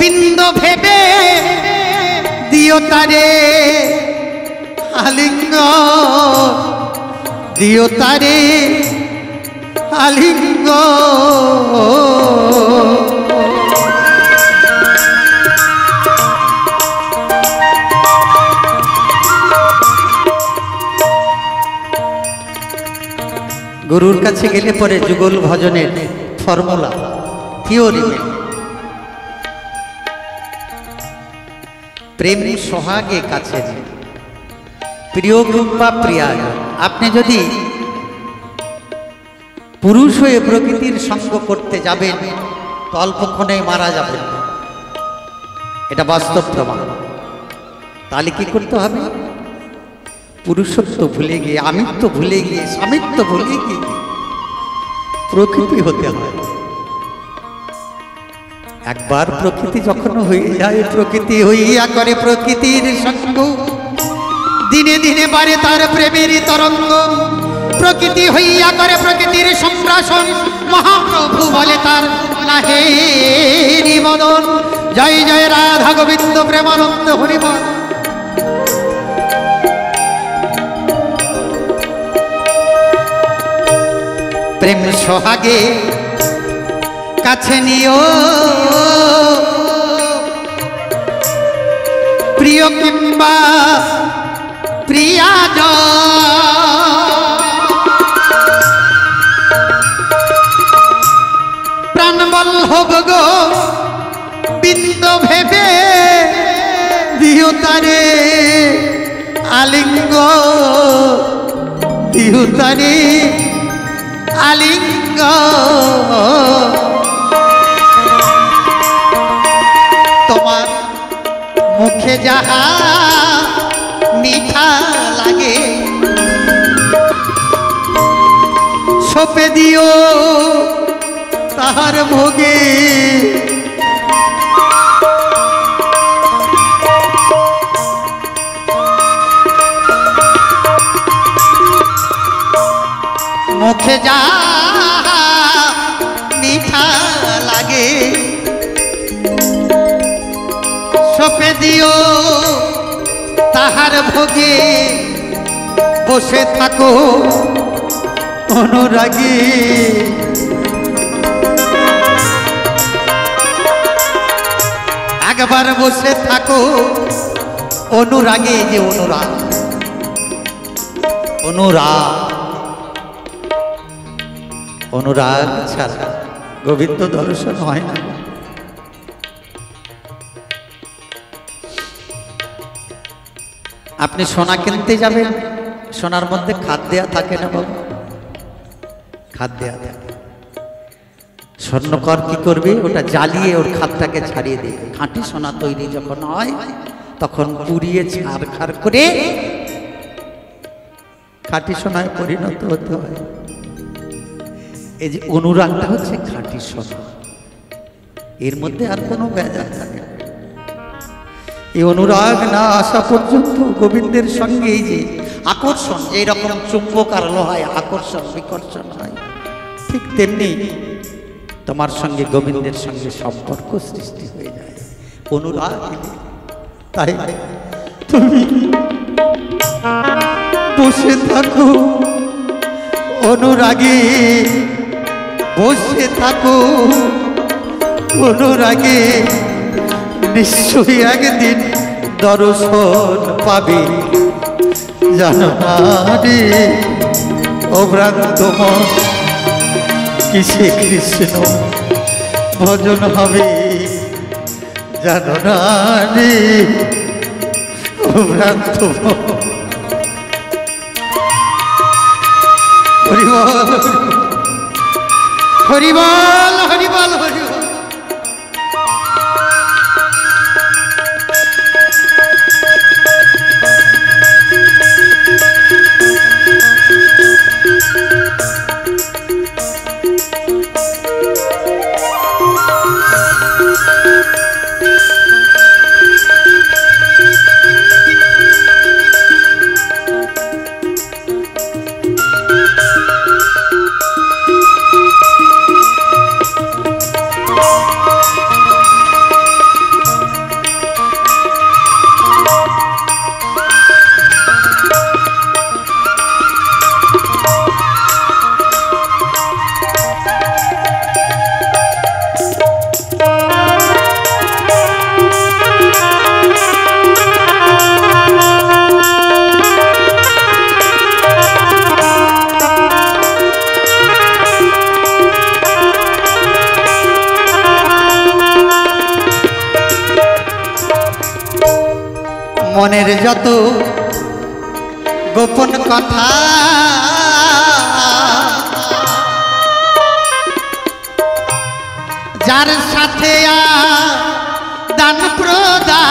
বিন্দ ভেবে দিও তারে আলিঙ্গন, দিও তারে আলিঙ্গ। গুরুর কাছে গেলে পরে যুগল ভজনের ফর্মুলা থিওরি প্রেম সোহাগে কাছে প্রিয় বা প্রিয়া। আপনি যদি পুরুষ হয়ে প্রকৃতির সঙ্গ করতে যাবেন তো অল্পক্ষণে মারা যাবেন, এটা বাস্তব প্রমাণ। তাহলে কি করতে হবে? পুরুষত্ব ভুলে গিয়ে, আমিত্ব ভুলে গিয়ে, স্বামিত্ব ভুলে গিয়ে প্রকৃতি হতে হয়। একবার প্রকৃতি যখন হয়ে যায়, প্রকৃতি হইয়া করে প্রকৃতির সঙ্গ, দিনে দিনে বাড়ে তার প্রেমের তরঙ্গ। প্রকৃতি হইয়া করে প্রকৃতির সম্প্রাসন, মহাপ্রভু বলে তার নাহে নিবদন। জয় জয় রাধা গোবিন্দ প্রেমানন্দ হরিবল। প্রেম সোহাগে কাছে নিও প্রিয় কিংবা প্রিয়াজন, প্রাণবল্লভ গো বিন্দ ভেবে দিও তারে আলিঙ্গ, দিও তারে আলিঙ্গ। তোমার মুখে যাহা মিঠা লাগে সপে দিও তাহার ভোগে। মুখে যা মিঠা লাগে সপে দিও তাহার ভোগে। বসে থাকো অনুরাগী, একবার বসে থাকো অনুরাগে। যে অনুরাগ, অনুরাগ, অনুরাগ ছাড়া গোবিন্দ দর্শন হয় না। আপনি সোনা কিনতে যাবেন, সোনার মধ্যে খাদ দেয়া থাকে না বাবু, খাদ দেয়া থাকে। স্বর্ণকর কি করবে? ওটা জ্বালিয়ে ওর খাদটাকে ছাড়িয়ে দেবে। খাঁটি সোনা তৈরি যখন হয় তখন পুড়িয়ে ছাড়খাড় করে খাঁটি সোনায় পরিণত হতে হয়। এই যে অনুরাগটা হচ্ছে খাঁটি সোনা, এর মধ্যে আর কোনো ভেজাল থাকে না। এই অনুরাগ না আসা পর্যন্ত গোবিন্দের সঙ্গে এই যে আকর্ষণ, যেই রকম চুম্বক আর লোহায় আকর্ষণ বিকর্ষণ হয়, ঠিক তেমনি তোমার সঙ্গে গোবিন্দের সঙ্গে সম্পর্ক সৃষ্টি হয়ে যায় অনুরাগ। তাই তুমি বসে থাকো অনুরাগে, বসে থাকো অনুরাগে। নিশ্চয়ই একদিন দর্শন পাবে, জানো না রে ও ভ্রান্ত মন, কিসে কৃষ্ণ ভজন হবে, জানো না রে ও ভ্রান্ত মন। হরিবল হরিবল হরিবল হরিবল। মনের যত গোপন কথা যার সাথে দান প্রদান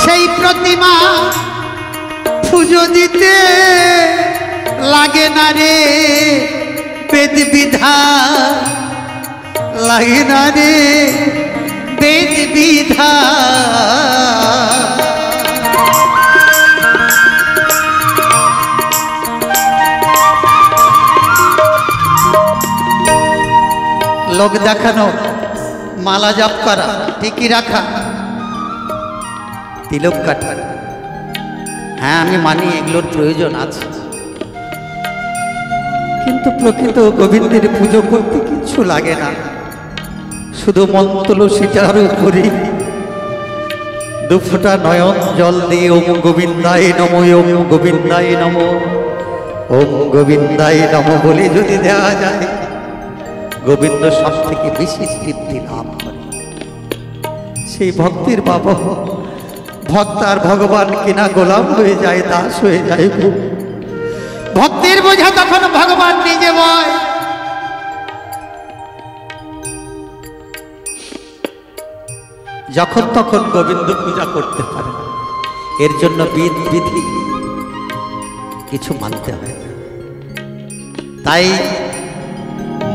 সেই প্রতিমা পুজো দিতে লাগে না রে বেদ বিধান লাগে না রে বেদ বিধান লোক দেখানো মালা জপ করা টিকি রাখা তিলক কাটা হ্যাঁ আমি মানি এগুলোর প্রয়োজন আছে কিন্তু প্রকৃত গোবিন্দের পুজো করতে কিচ্ছু লাগে না শুধু মন তুলসীটার উপরে দুফোঁটা নয়ন জল দিয়ে ওম গোবিন্দায় নমো ওম গোবিন্দায় নমো ওম গোবিন্দায় নমো বলে যদি দেওয়া যায় গোবিন্দ সব থেকে বেশি তৃপ্তি লাভ করে সেই ভক্তির বাবা ভক্ত আর ভগবান কিনা গোলাম হয়ে যায় দাস হয়ে যায় ভক্তির বোঝা তখন ভগবান নিজে বয় যখন তখন গোবিন্দ পূজা করতে পারে এর জন্য বিধ বিধি কিছু মানতে হয় তাই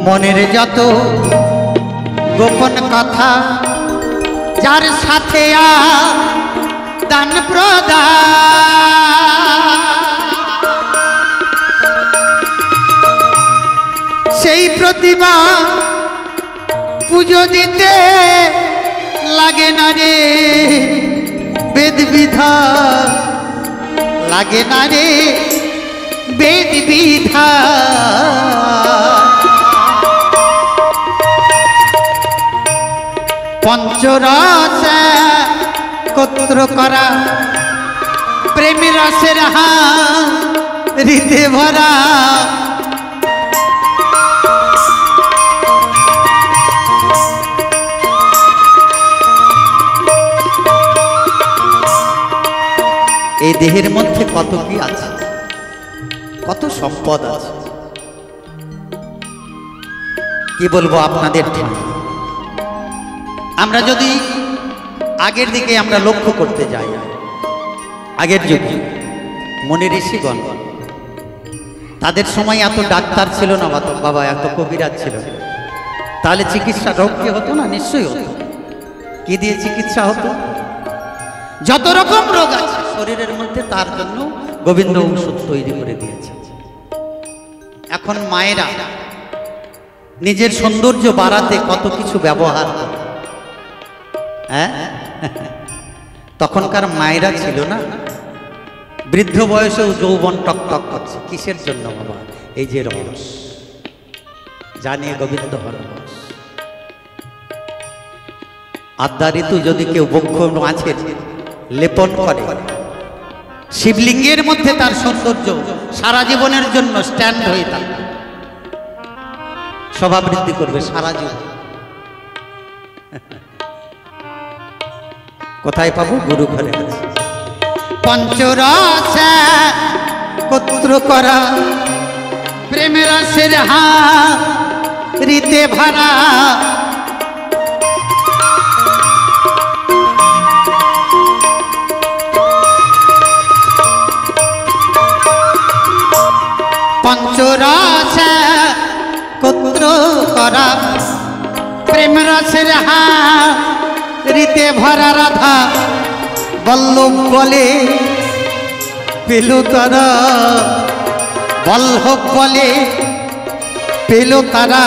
মনের যত গোপন কথা যার সাথে দান প্রদান সেই প্রতিমা পুজো দিতে লাগে না রে বেদ বিধান লাগে না রে বেদ বিধান পঞ্চরস একত্র করা প্রেম রসের হাড়িতে ভরা এই দেহের মধ্যে কত কি আছে কত সম্পদ আছে কি বলবো আপনাদের আমরা যদি আগের দিকে আমরা লক্ষ্য করতে যাই আগের যুগে মুনি ঋষিগণ তাদের সময় এত ডাক্তার ছিল না বাবা এত কবিরাজ ছিল তাহলে চিকিৎসা রোগ কি হতো না নিশ্চয়ই হতো কি দিয়ে চিকিৎসা হতো যত রকম রোগ আছে শরীরের মধ্যে তার জন্য গোবিন্দ ঔষধ তৈরি করে দিয়েছে এখন মায়েরা নিজের সৌন্দর্য বাড়াতে কত কিছু ব্যবহার করে হ্যাঁ তখনকার মায়েরা ছিল না বৃদ্ধ বয়সেও যৌবন টকটক করছে কিসের জন্য বাবা এই যে রস জানিয়ে গোবিন্দ হন রস আদ্যা ঋতু যদি কেউ বক্ষ মাছের লেপন করে শিবলিঙ্গের মধ্যে তার সৌন্দর্য সারা জীবনের জন্য স্ট্যান্ড হয়ে থাকে শোভা বৃদ্ধি করবে সারা জীবন কোথায় পাবো গুরু ঘরে আছে পঞ্চরস একত্র করা প্রেম রসের হাড়িতে ভরা পঞ্চরস একত্র করা প্রেম রসের হাড়িতে ভরা রাধা বল্লভ বলে পেল তারা বল্লভ বলে পেল তারা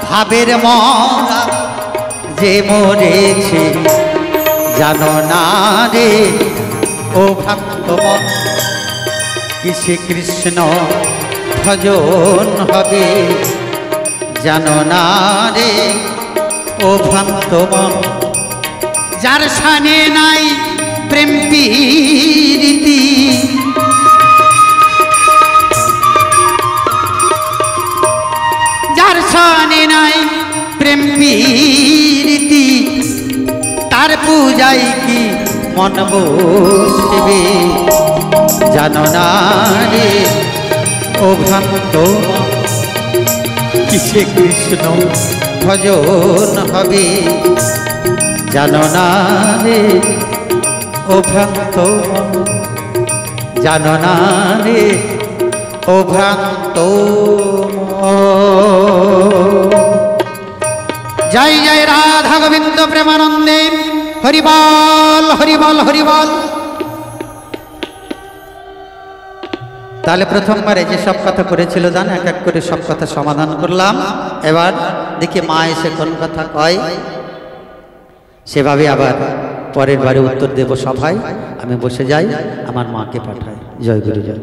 ভাবের মরা যে মরেছে জানো না রে ও ভক্তমন কিসে কৃষ্ণ ভজন হবে জানো না রে ও ভক্তমন যার সানে নাই প্রেম প্রীতি যার সানে নাই প্রেম প্রীতি তার পূজাই কি মন বসবে জানো না রে ও ভক্ত কিসে কৃষ্ণ ভজন হবে জানো না রে ও ভক্ত জানো না রে ও ভক্ত জয় জয় রাধা গোবিন্দ প্রেমানন্দে হরিবল হরিবল হরিবল। তাহলে প্রথমবারে যে সব কথা করেছিল জান এক এক করে সব কথা সমাধান করলাম। এবার দেখি মা এসে কোন কথা কয় সেভাবে আবার পরের বারে উত্তর দেব সভায়। আমি বসে যাই, আমার মাকে পাঠাই। জয় গুরু জয়।